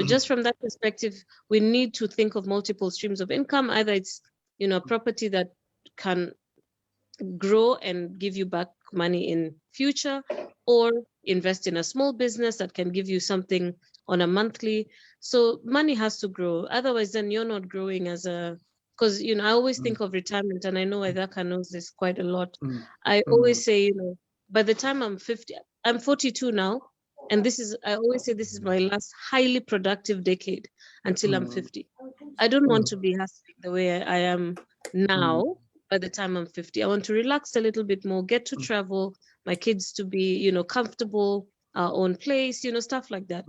just from that perspective, we need to think of multiple streams of income. Either it's, a property that can grow and give you back money in future, or invest in a small business that can give you something on a monthly. So money has to grow. Otherwise, then you're not growing as a... Because, I always think of retirement, and I know Idaka knows this quite a lot. I always say, by the time I'm 50, I'm 42 now, and I always say this is my last highly productive decade until I'm 50. I don't want to be hustling the way I am now by the time I'm 50. I want to relax a little bit more, get to travel, my kids to be, comfortable, our own place, stuff like that.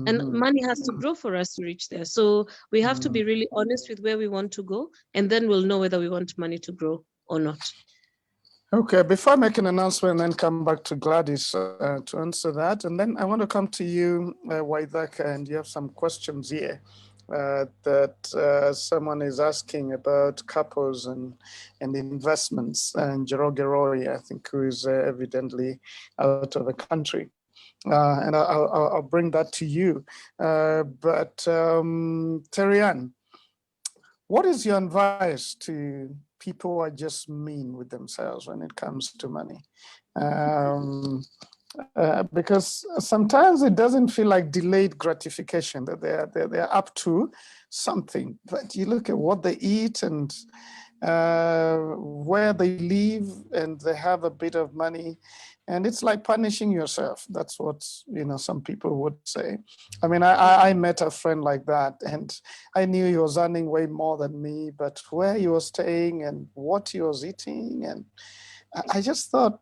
And money has to grow for us to reach there. So we have to be really honest with where we want to go, and then we'll know whether we want money to grow or not. Okay, before I make an announcement and then come back to Gladys to answer that, and then I want to come to you, Waithaka, and you have some questions here that someone is asking about couples and investments, and Jeroge Roy, I think, who is evidently out of the country. And I'll bring that to you. But Terian, what is your advice to people who are just mean with themselves when it comes to money? Because sometimes it doesn't feel like delayed gratification, that they're up to something. But you look at what they eat, and where they live, and they have a bit of money, and it's like punishing yourself. That's what, you know, some people would say. I mean, I met a friend like that, and I knew he was earning way more than me, but where he was staying and what he was eating, and I just thought,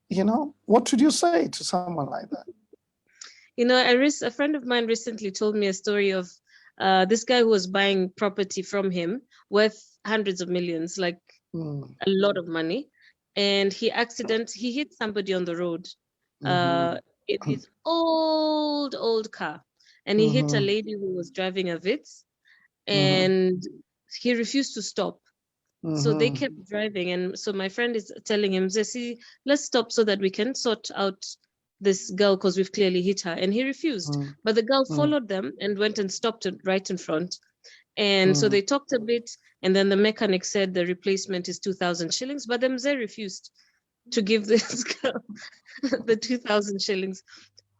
you know, what would you say to someone like that? You know, a friend of mine recently told me a story of this guy who was buying property from him worth hundreds of millions, like a lot of money. And he hit somebody on the road in his old car. And he hit a lady who was driving a Vitz, and he refused to stop. So they kept driving. And so my friend is telling him, see, let's stop so that we can sort out this girl, because we've clearly hit her. And he refused. But the girl followed them and went and stopped it right in front. And so they talked a bit, and then the mechanic said the replacement is 2,000 shillings, but the mzee refused to give this girl the 2,000 shillings.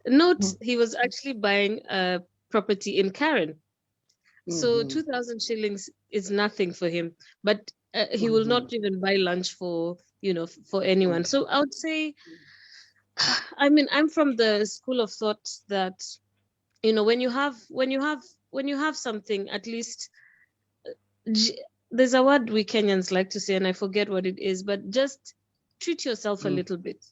Note, he was actually buying a property in Karen. So 2,000 shillings is nothing for him, but he will not even buy lunch for, you know, for anyone. So I would say, I mean, I'm from the school of thought that, you know, when you have something, at least there's a word we Kenyans like to say, and I forget what it is, but just treat yourself a little bit,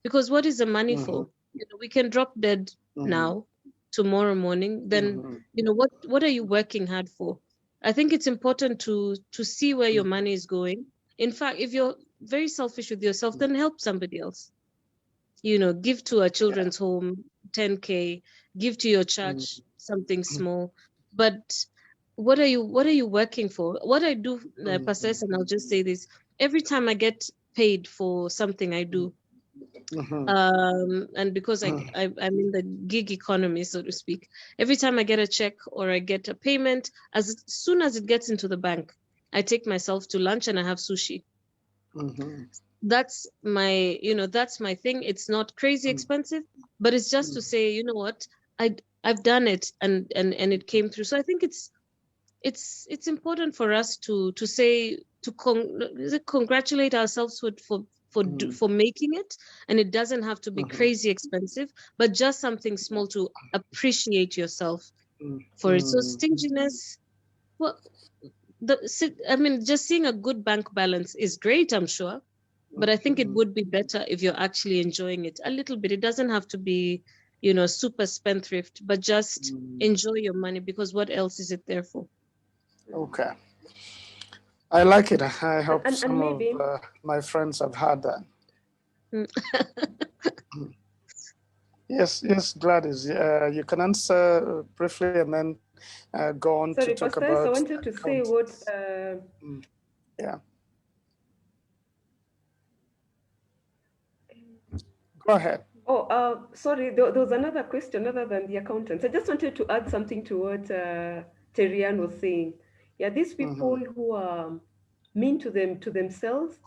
because what is the money for? You know, we can drop dead now, tomorrow morning. Then you know, what are you working hard for? I think it's important to see where your money is going. In fact, if you're very selfish with yourself, then help somebody else. You know, give to a children's home 10K, give to your church something small. But what are you working for? What I do, Pastor, and I'll just say this: every time I get paid for something I do, and because I'm in the gig economy, so to speak, every time I get a check or I get a payment, as soon as it gets into the bank, I take myself to lunch and I have sushi. That's my, you know, that's my thing. It's not crazy expensive, but it's just to say, you know what, I've done it, and it came through. So I think it's important for us to say, to congratulate ourselves for making it, and it doesn't have to be crazy expensive, but just something small to appreciate yourself for it. So stinginess, well, I mean, just seeing a good bank balance is great, I'm sure, but I think it would be better if you're actually enjoying it a little bit. It doesn't have to be, you know, super spendthrift, but just enjoy your money, because what else is it there for? Okay. I like it. I hope And some maybe, of my friends have had that. Yes, Gladys. You can answer briefly and then go on sorry, to talk Pastor, about. I wanted to say what. Yeah. Go ahead. Oh, sorry, there was another question other than the accountants. I just wanted to add something to what Terian was saying. Yeah, these people who are mean to themselves,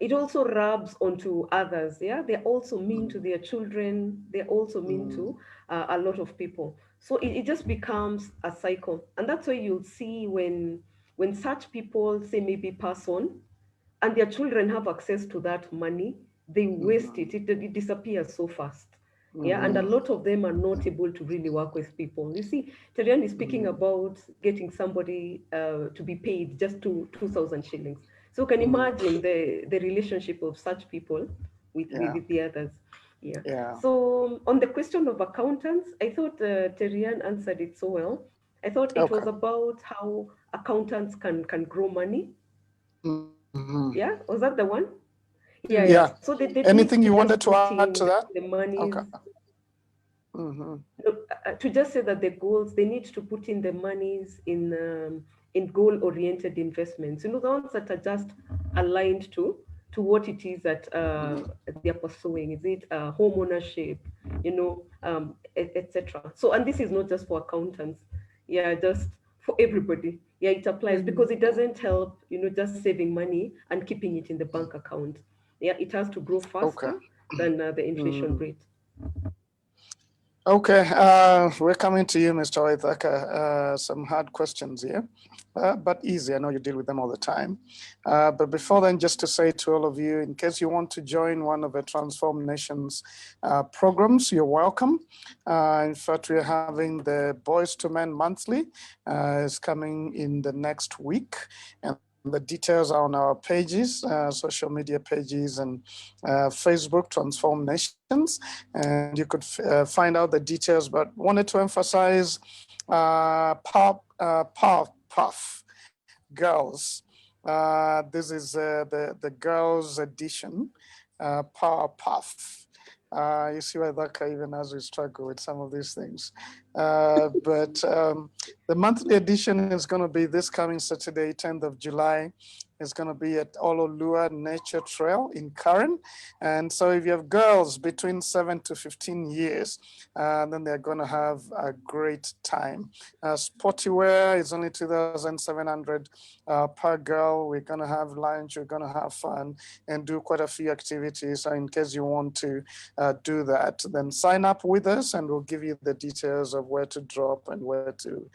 it also rubs onto others. Yeah, they're also mean to their children. They're also mean to a lot of people. So it just becomes a cycle, and that's why you'll see when such people say maybe pass on, and their children have access to that money, they waste it. It disappears so fast. Yeah, and a lot of them are not able to really work with people. You see, Terian is speaking about getting somebody to be paid just 2,000 shillings. So you can imagine the relationship of such people with the others. Yeah. So on the question of accountants, I thought Terian answered it so well. I thought it was about how accountants can grow money. Yeah, was that the one? Yeah. So they Anything need you to wanted just to put add to in that? the monies. Okay. To just say that the goals, they need to put in the monies in goal-oriented investments. You know, the ones that are just aligned to what it is that they are pursuing. Is it home ownership? You know, etc. So, and this is not just for accountants. Yeah, just for everybody. Yeah, it applies because it doesn't help, you know, just saving money and keeping it in the bank account. Yeah, it has to grow faster than the inflation rate. Okay, we're coming to you, Mr. Waithaka. Some hard questions here, but easy. I know you deal with them all the time. But before then, just to say to all of you, in case you want to join one of the Transform Nations programs, you're welcome. In fact, we're having the Boys to Men Monthly. Is coming in the next week. And the details are on our pages, social media pages, and Facebook, Transform Nations. And you could find out the details, but wanted to emphasize Puff Girls. This is the girls edition, Power Puff. You see why Dhaka, even as we struggle with some of these things. But the monthly edition is going to be this coming Saturday, 10th of July. It's going to be at Ololua Nature Trail in Karen. And so if you have girls between 7 to 15 years, then they're going to have a great time. Sporty wear is only 2,700 per girl. We're going to have lunch, we're going to have fun, and do quite a few activities. So in case you want to do that, then sign up with us and we'll give you the details of where to drop and where to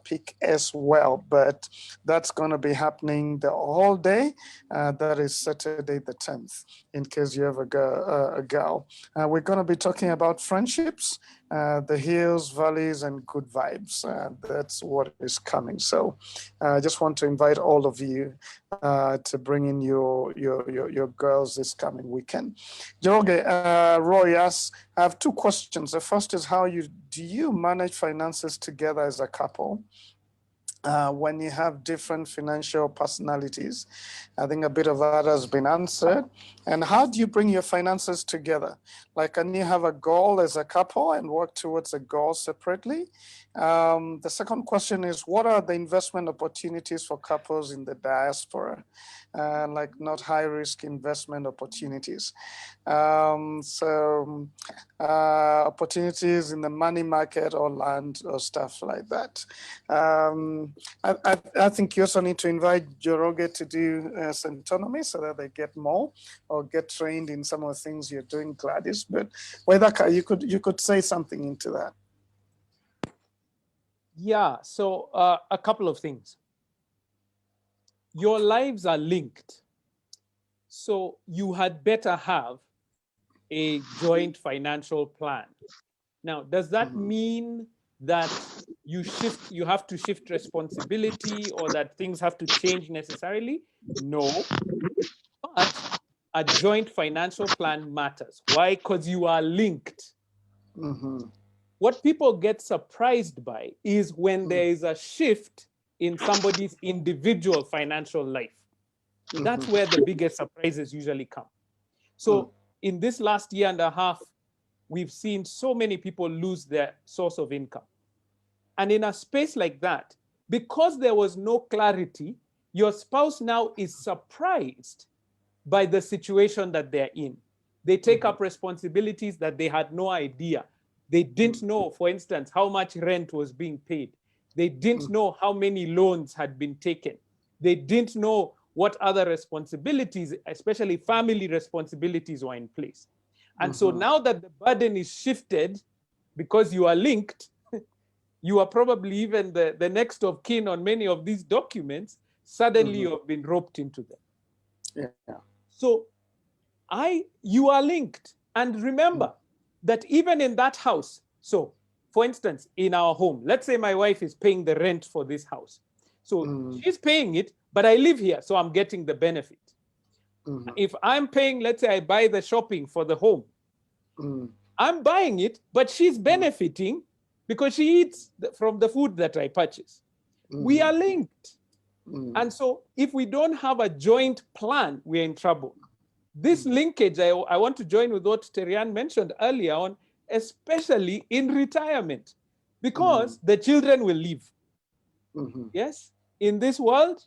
pick as well. But that's going to be happening the whole day. That is Saturday the 10th, in case you have a girl. We're going to be talking about friendships, the hills, valleys, and good vibes. That's what is coming. So I just want to invite all of you to bring in your girls this coming weekend. Joroge, Roy asks, I have two questions. The first is, do you manage finances together as a couple? When you have different financial personalities? I think a bit of that has been answered. And how do you bring your finances together? Like, can you have a goal as a couple and work towards a goal separately? The second question is, what are the investment opportunities for couples in the diaspora? Like, not high risk investment opportunities. Opportunities in the money market or land or stuff like that. I think you also need to invite Joroge to do Centonomy so that they get more or get trained in some of the things you're doing, Gladys. But Waithaka, you could say something into that. Yeah, so a couple of things. Your lives are linked. So you had better have a joint financial plan. Now, does that mean that you have to shift responsibility or that things have to change necessarily? No, but a joint financial plan matters. Why? Because you are linked. What people get surprised by is when there is a shift in somebody's individual financial life. That's where the biggest surprises usually come. So in this last year and a half, we've seen so many people lose their source of income. And in a space like that, because there was no clarity, your spouse now is surprised by the situation that they're in. They take up responsibilities that they had no idea. They didn't know, for instance, how much rent was being paid. They didn't know how many loans had been taken. They didn't know what other responsibilities, especially family responsibilities, were in place. And so now that the burden is shifted, because you are linked, you are probably even the next of kin on many of these documents, suddenly you have been roped into them. Yeah. So you are linked. And remember that even in that house, so for instance, in our home, let's say my wife is paying the rent for this house. So she's paying it, but I live here, so I'm getting the benefit. If I'm paying, let's say I buy the shopping for the home, I'm buying it, but she's benefiting because she eats from the food that I purchase. We are linked. And so if we don't have a joint plan, we're in trouble. This linkage, I want to join with what Terian mentioned earlier on, especially in retirement, because the children will leave. Yes, in this world,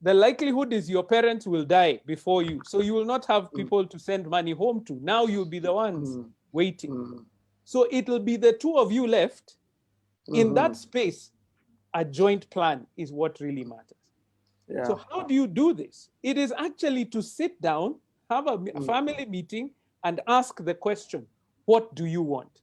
the likelihood is your parents will die before you. So you will not have people to send money home to. Now you'll be the ones waiting. So it'll be the two of you left. In that space, a joint plan is what really matters. Yeah. So how do you do this? It is actually to sit down, have a family meeting, and ask the question, what do you want?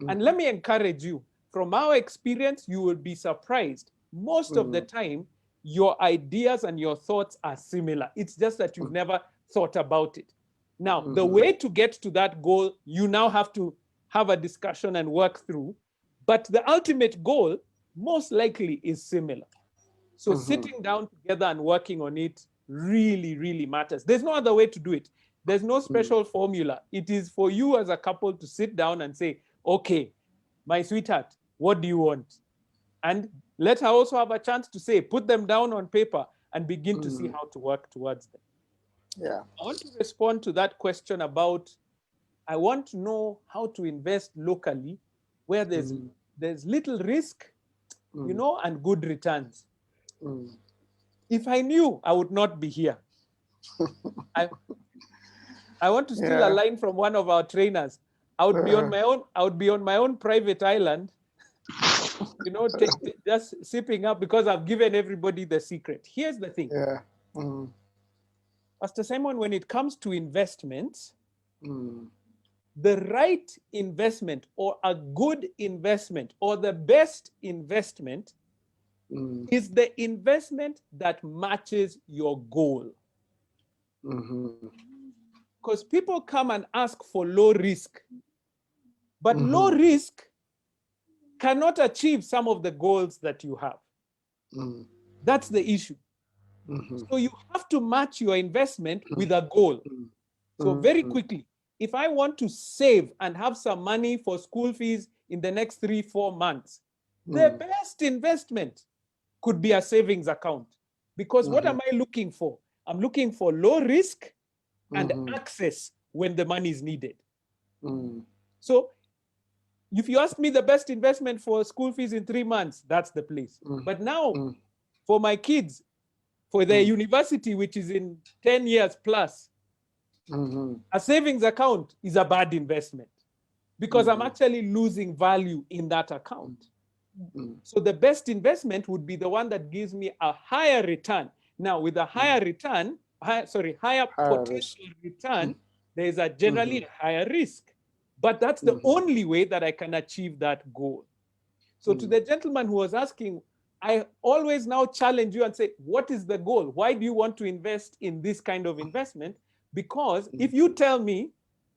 And let me encourage you, from our experience, you will be surprised. Most of the time, your ideas and your thoughts are similar. It's just that you've never thought about it. Now, the way to get to that goal, you now have to have a discussion and work through. But the ultimate goal, most likely, is similar. So sitting down together and working on it really, really matters. There's no other way to do it. There's no special formula. It is for you as a couple to sit down and say, okay, my sweetheart, what do you want? And let her also have a chance to say, put them down on paper and begin to see how to work towards them. Yeah. I want to respond to that question about, I want to know how to invest locally where there's little risk, you know, and good returns. If I knew, I would not be here. I want to steal a line from one of our trainers. I would be on my own. I would be on my own private island, you know, just sipping up because I've given everybody the secret. Here's the thing. Pastor Simon, when it comes to investments, the right investment or a good investment or the best investment is the investment that matches your goal. Because people come and ask for low risk, but low risk cannot achieve some of the goals that you have. That's the issue. So you have to match your investment with a goal. So very quickly, if I want to save and have some money for school fees in the next 3-4 months, the best investment could be a savings account. Because what am I looking for? I'm looking for low risk and access when the money is needed. So if you ask me the best investment for school fees in 3 months, that's the place. But now for my kids, for their university, which is in 10 years plus, a savings account is a bad investment because I'm actually losing value in that account. So the best investment would be the one that gives me a higher return. Now, with a higher return, higher potential return, there is a generally higher risk. But that's the only way that I can achieve that goal. So to the gentleman who was asking, I always now challenge you and say, what is the goal? Why do you want to invest in this kind of investment? Because if you tell me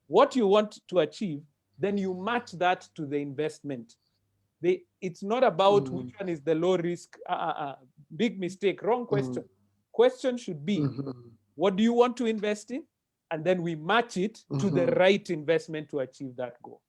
what you want to achieve, then you match that to the investment. It's not about which one is the low risk, big mistake, wrong question. Question should be, what do you want to invest in? And then we match it to the right investment to achieve that goal.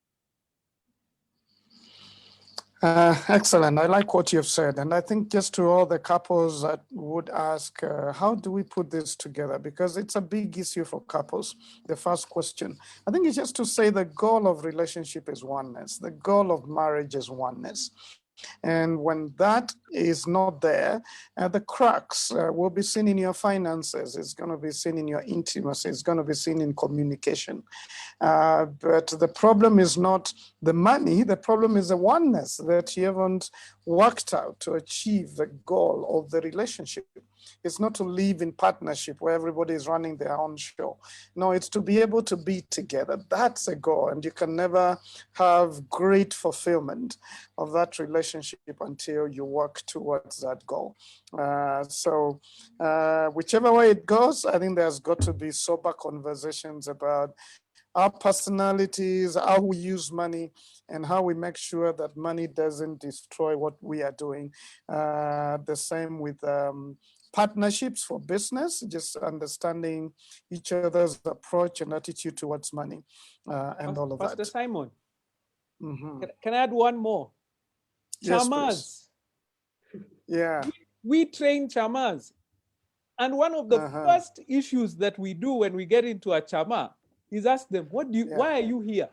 Excellent. I like what you've said. And I think just to all the couples that would ask, how do we put this together? Because it's a big issue for couples. The first question, I think, is just to say the goal of relationship is oneness. The goal of marriage is oneness. And when that is not there, the cracks will be seen in your finances. It's going to be seen in your intimacy. It's going to be seen in communication. But the problem is not the money. The problem is the oneness that you haven't worked out to achieve the goal of the relationship. It's not to live in partnership where everybody is running their own show. No, it's to be able to be together. That's a goal. And you can never have great fulfillment of that relationship until you work towards that goal. So whichever way it goes, I think there's got to be sober conversations about our personalities, how we use money, and how we make sure that money doesn't destroy what we are doing. The same with partnerships for business, just understanding each other's approach and attitude towards money and all of Pastor that. Simon, can I add one more? Chamas. Yes, we train chamas. And one of the first issues that we do when we get into a chama is ask them, why are you here?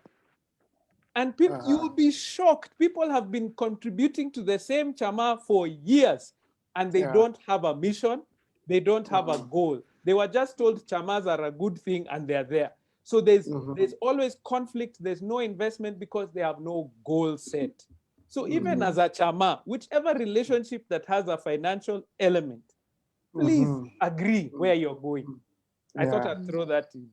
And people, you will be shocked. People have been contributing to the same chama for years, and they don't have a mission. They don't have a goal. They were just told chamas are a good thing, and they're there. So there's always conflict. There's no investment because they have no goal set. So even as a chama, whichever relationship that has a financial element, please agree where you're going. I thought I'd throw that in.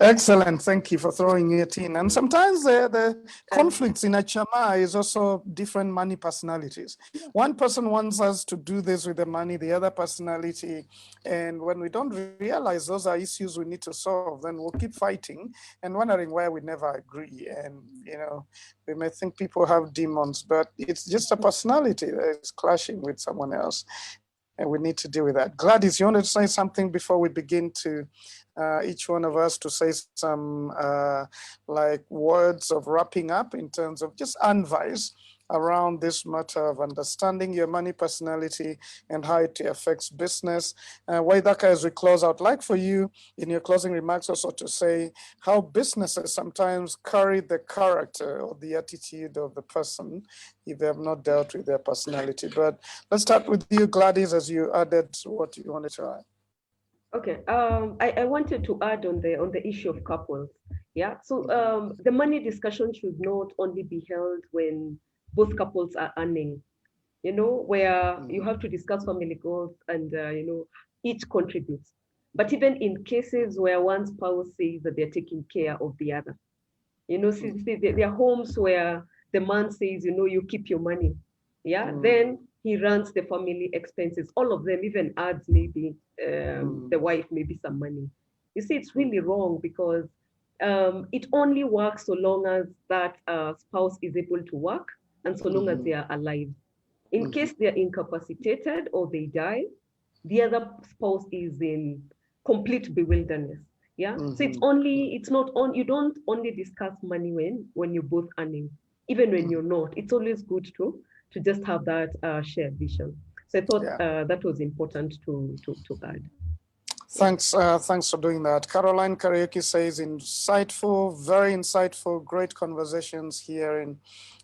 Excellent. Thank you for throwing it in. And sometimes the conflicts in a chama is also different money personalities. One person wants us to do this with the money, the other personality. And when we don't realize those are issues we need to solve, then we'll keep fighting and wondering why we never agree. And, you know, we may think people have demons, but it's just a personality that is clashing with someone else. And we need to deal with that. Gladys, you want to say something before we begin to each one of us to say some like words of wrapping up in terms of just advice around this matter of understanding your money personality and how it affects business. Waithaka, as we close out, like for you in your closing remarks also to say how businesses sometimes carry the character or the attitude of the person if they have not dealt with their personality. But let's start with you, Gladys, as you added what you wanted to add. Okay, I wanted to add on the issue of couples. Yeah, so the money discussion should not only be held when both couples are earning, you know, where you have to discuss family goals and, you know, each contributes. But even in cases where one spouse says that they're taking care of the other, you know, see, there are homes where the man says, you know, you keep your money. Yeah, then he runs the family expenses, all of them, even adds maybe the wife maybe some money. You see, it's really wrong because it only works so long as that spouse is able to work and so long as they are alive. In case they're incapacitated or they die, the other spouse is in complete bewilderness. Yeah. So it's not on, you don't only discuss money when you're both earning, even when you're not. It's always good to just have that shared vision. So I thought that was important to add. Thanks for doing that. Caroline Karaoke says insightful, very insightful, great conversations here in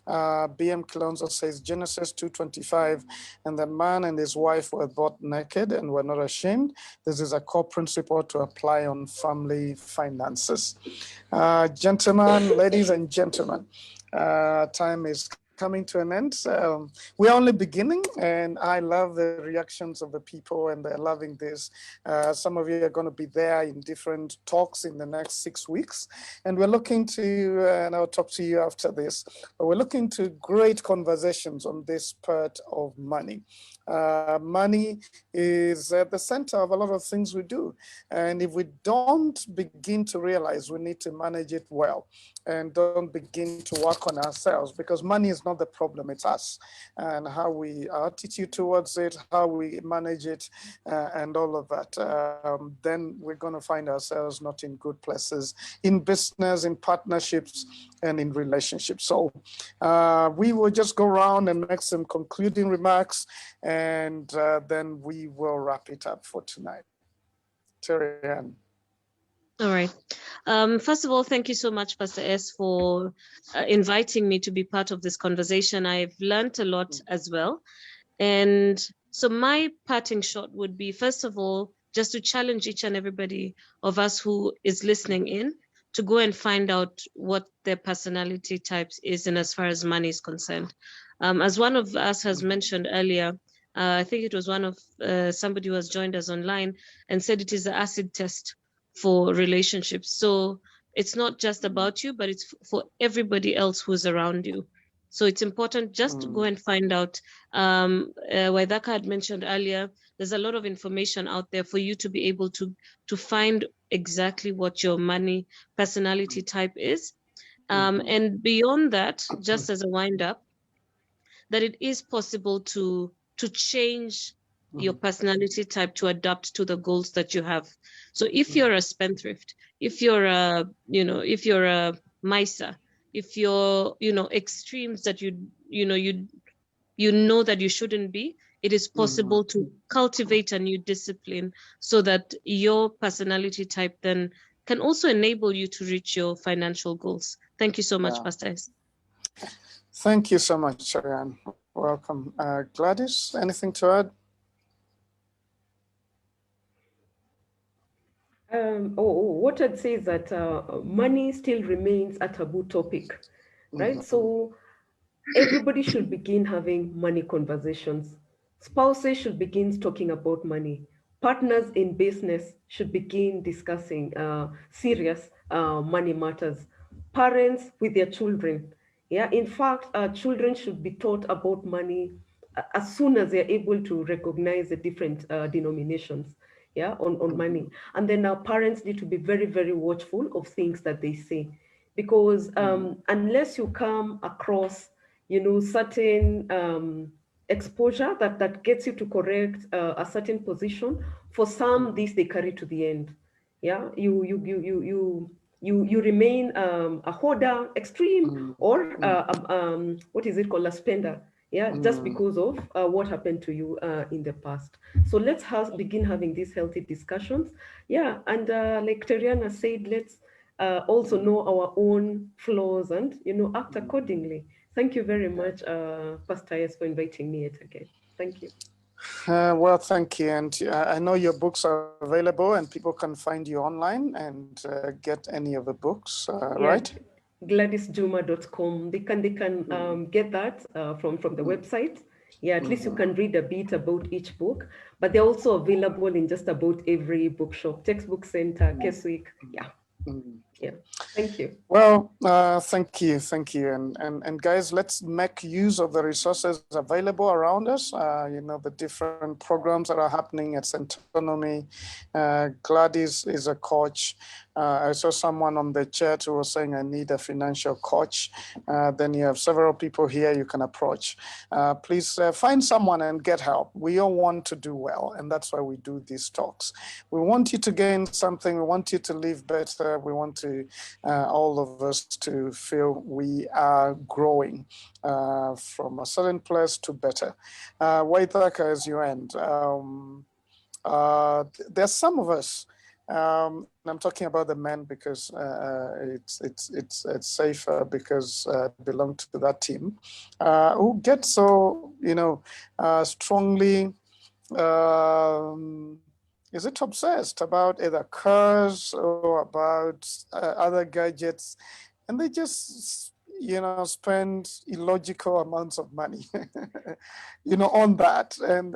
BM Kilonzo says Genesis 2:25, and the man and his wife were both naked and were not ashamed. This is a core principle to apply on family finances. Gentlemen, ladies and gentlemen, time is coming to an end. We're only beginning, and I love the reactions of the people, and they're loving this. Some of you are going to be there in different talks in the next 6 weeks, and we're looking to, and I'll talk to you after this, but we're looking to great conversations on this part of money. Money is at the center of a lot of things we do, and if we don't begin to realize we need to manage it well and don't begin to work on ourselves, because money is not the problem, it's us and how our attitude towards it, how we manage it, and all of that, then we're going to find ourselves not in good places in business, in partnerships, and in relationships. So we will just go around and make some concluding remarks, and then we will wrap it up for tonight. Terry Ann. All right. First of all, thank you so much, Pastor S, for inviting me to be part of this conversation. I've learned a lot as well. And so my parting shot would be, first of all, just to challenge each and everybody of us who is listening in to go and find out what their personality types is in as far as money is concerned. As one of us has mentioned earlier, I think it was one of somebody who has joined us online and said it is the acid test for relationships. So it's not just about you, but it's for everybody else who's around you. So it's important just to go and find out. Waithaka had mentioned earlier, there's a lot of information out there for you to be able to find exactly what your money personality type is. And beyond that, just as a wind up, that it is possible to change your personality type to adapt to the goals that you have. So if you're a spendthrift, if you're a miser, if you're, extremes that you know that you shouldn't be, it is possible to cultivate a new discipline so that your personality type then can also enable you to reach your financial goals. Thank you so much, Pastor S. Thank you so much, Sharon. Welcome. Gladys, anything to add? What I'd say is that money still remains a taboo topic, right? So everybody should begin having money conversations. Spouses should begin talking about money. partners in business should begin discussing serious money matters. Parents with their children. Yeah, in fact, children should be taught about money as soon as they're able to recognize the different denominations, yeah, on money. And then our parents need to be very, very watchful of things that they say, because unless you come across, certain exposure that gets you to correct a certain position, for some, this they carry to the end. Yeah, you remain a hoarder extreme, or what is it called, a spender, yeah, just because of what happened to you in the past. So let's begin having these healthy discussions. Yeah, and like Teriana said, let's also know our own flaws and act accordingly. Thank you very much, Pastor S, for inviting me yet again. Thank you. Well, thank you. And I know your books are available and people can find you online and get any of the books, right? GladysJuma.com. They can get that from the website. Yeah, at least you can read a bit about each book, but they're also available in just about every bookshop, textbook center, Keswick. Yeah. Yeah. Thank you. Well, thank you. And guys, let's make use of the resources available around us. The different programs that are happening at Centonomy. Gladys is a coach. I saw someone on the chat who was saying, I need a financial coach. Then you have several people here you can approach. Please find someone and get help. We all want to do well, and that's why we do these talks. We want you to gain something. We want you to live better. We want to all of us to feel we are growing from a certain place to better. Waithaka, as you end, there's some of us, I'm talking about the men because it's safer because I belong to that team, who get so strongly is it obsessed about either cars or about other gadgets, and they just spend illogical amounts of money on that, and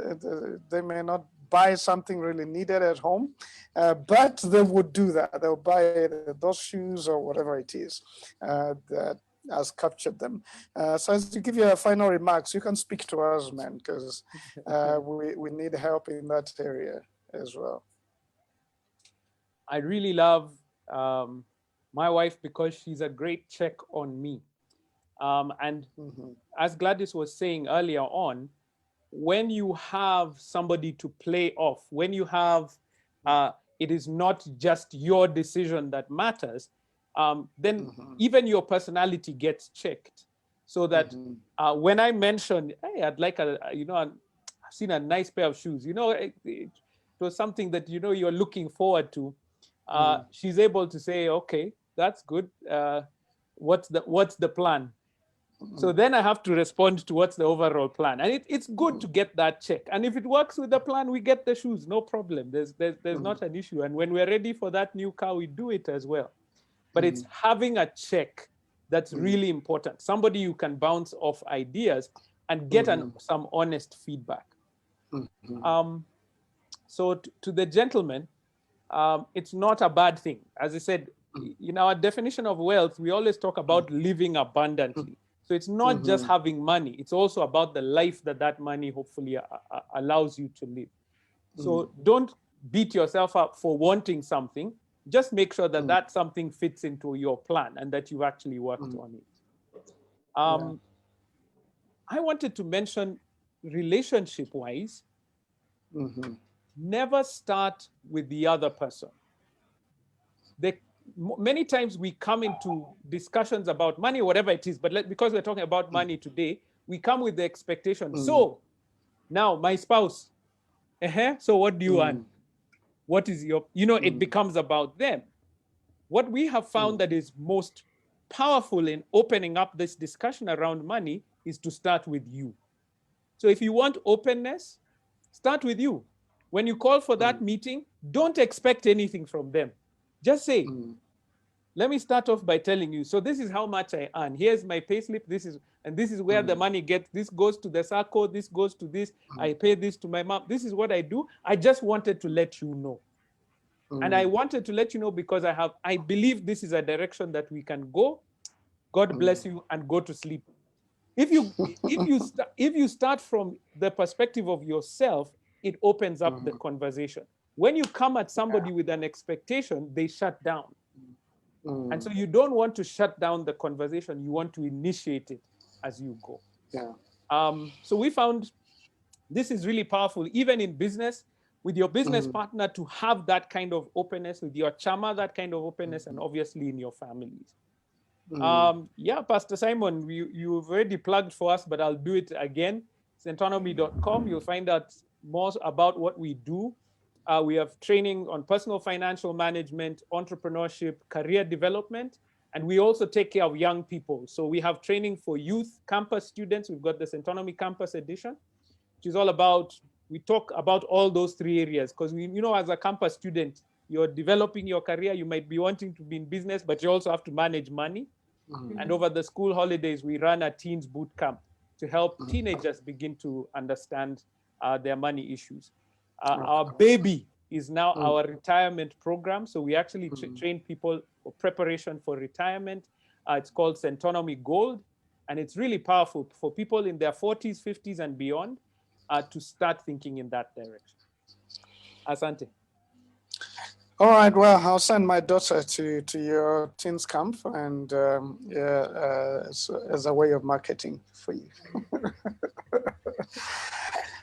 they may not buy something really needed at home, but they would do that. They'll buy those shoes or whatever it is that has captured them. So as to give you a final remarks, you can speak to us, man, because we need help in that area as well. I really love my wife because she's a great check on me. And as Gladys was saying earlier on, when you have somebody to play off, when you have, it is not just your decision that matters, then even your personality gets checked. So that when I mentioned, hey, I'd like I've seen a nice pair of shoes, it was something that, you're looking forward to. She's able to say, okay, that's good. What's the plan? So then I have to respond to what's the overall plan. And it's good to get that check. And if it works with the plan, we get the shoes, no problem. There's not an issue. And when we're ready for that new car, we do it as well. But it's having a check that's really important. Somebody you can bounce off ideas and get some honest feedback. So to the gentleman, it's not a bad thing. As I said, in our definition of wealth, we always talk about living abundantly. So it's not just having money. It's also about the life that money hopefully allows you to live. So don't beat yourself up for wanting something. Just make sure that something fits into your plan and that you've actually worked on it. I wanted to mention relationship-wise, never start with the other person. Many times we come into discussions about money, whatever it is, but because we're talking about money today, we come with the expectation. So now my spouse, so what do you want? What is your, it becomes about them. What we have found that is most powerful in opening up this discussion around money is to start with you. So if you want openness, start with you. When you call for that meeting, don't expect anything from them. Just say, let me start off by telling you, so this is how much I earn. Here's my payslip. This is where the money gets. This goes to the SACCO. This goes to this. I pay this to my mom. This is what I do. I just wanted to let you know. And I wanted to let you know because I believe this is a direction that we can go. God bless you, and go to sleep. If you start from the perspective of yourself, it opens up the conversation. When you come at somebody with an expectation, they shut down. And so you don't want to shut down the conversation. You want to initiate it as you go. So we found this is really powerful, even in business, with your business partner, to have that kind of openness, with your chama, that kind of openness, and obviously in your families. Yeah, Pastor Simon, you've already plugged for us, but I'll do it again. Centonomy.com. You'll find out more about what we do. We have training on personal financial management, entrepreneurship, career development, and we also take care of young people. So we have training for youth campus students. We've got the Centonomy Campus Edition, which is all about, we talk about all those three areas, because as a campus student, you're developing your career. You might be wanting to be in business, but you also have to manage money. And over the school holidays, we run a teens boot camp to help teenagers begin to understand their money issues. Our baby is now our retirement program. So we actually train people for preparation for retirement. It's called Centonomy Gold. And it's really powerful for people in their 40s, 50s, and beyond to start thinking in that direction. Asante. All right, well, I'll send my daughter to your teens camp, and as a way of marketing for you.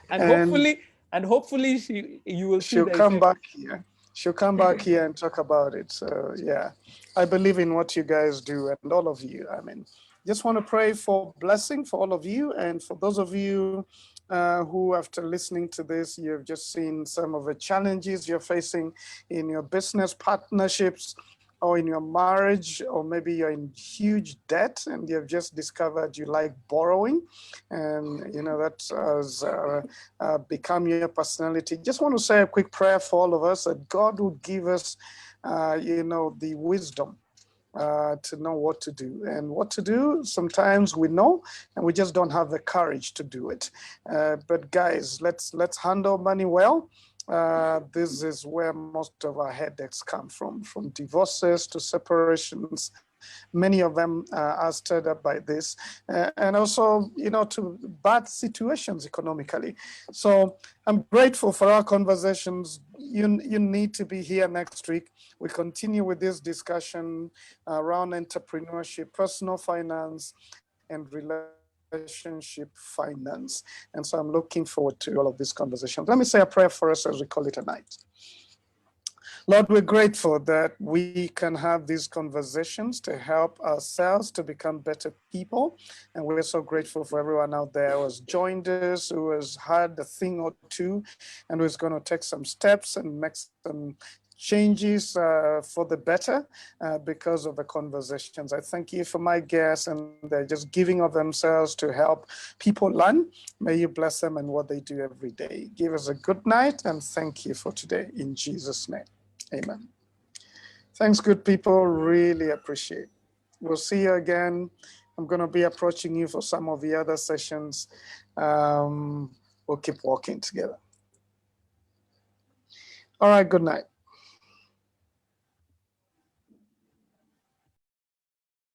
And hopefully you will see she'll come back here. She'll come back here and talk about it. So yeah, I believe in what you guys do, and all of you. I mean, just want to pray for blessing for all of you, and for those of you who, after listening to this, you've just seen some of the challenges you're facing in your business partnerships, or in your marriage, or maybe you're in huge debt and you've just discovered you like borrowing, and that has become your personality. Just want to say a quick prayer for all of us, that God will give us, the wisdom to know what to do. And what to do, sometimes we know, and we just don't have the courage to do it. But guys, let's handle money well. This is where most of our headaches come from divorces to separations. Many of them are stirred up by this, and also, to bad situations economically. So I'm grateful for our conversations. You need to be here next week. We continue with this discussion around entrepreneurship, personal finance, and relationship finance. And so I'm looking forward to all of these conversations. Let me say a prayer for us as we call it a night. Lord, we're grateful that we can have these conversations to help ourselves to become better people. And we're so grateful for everyone out there who has joined us, who has had a thing or two, and who's going to take some steps and make some changes for the better because of the conversations. I thank you for my guests, and they're just giving of themselves to help people learn. May you bless them and what they do every day. Give us a good night, and thank you for today. In Jesus' name, amen. Thanks, good people. Really appreciate it. We'll see you again. I'm going to be approaching you for some of the other sessions. We'll keep walking together. All right, good night.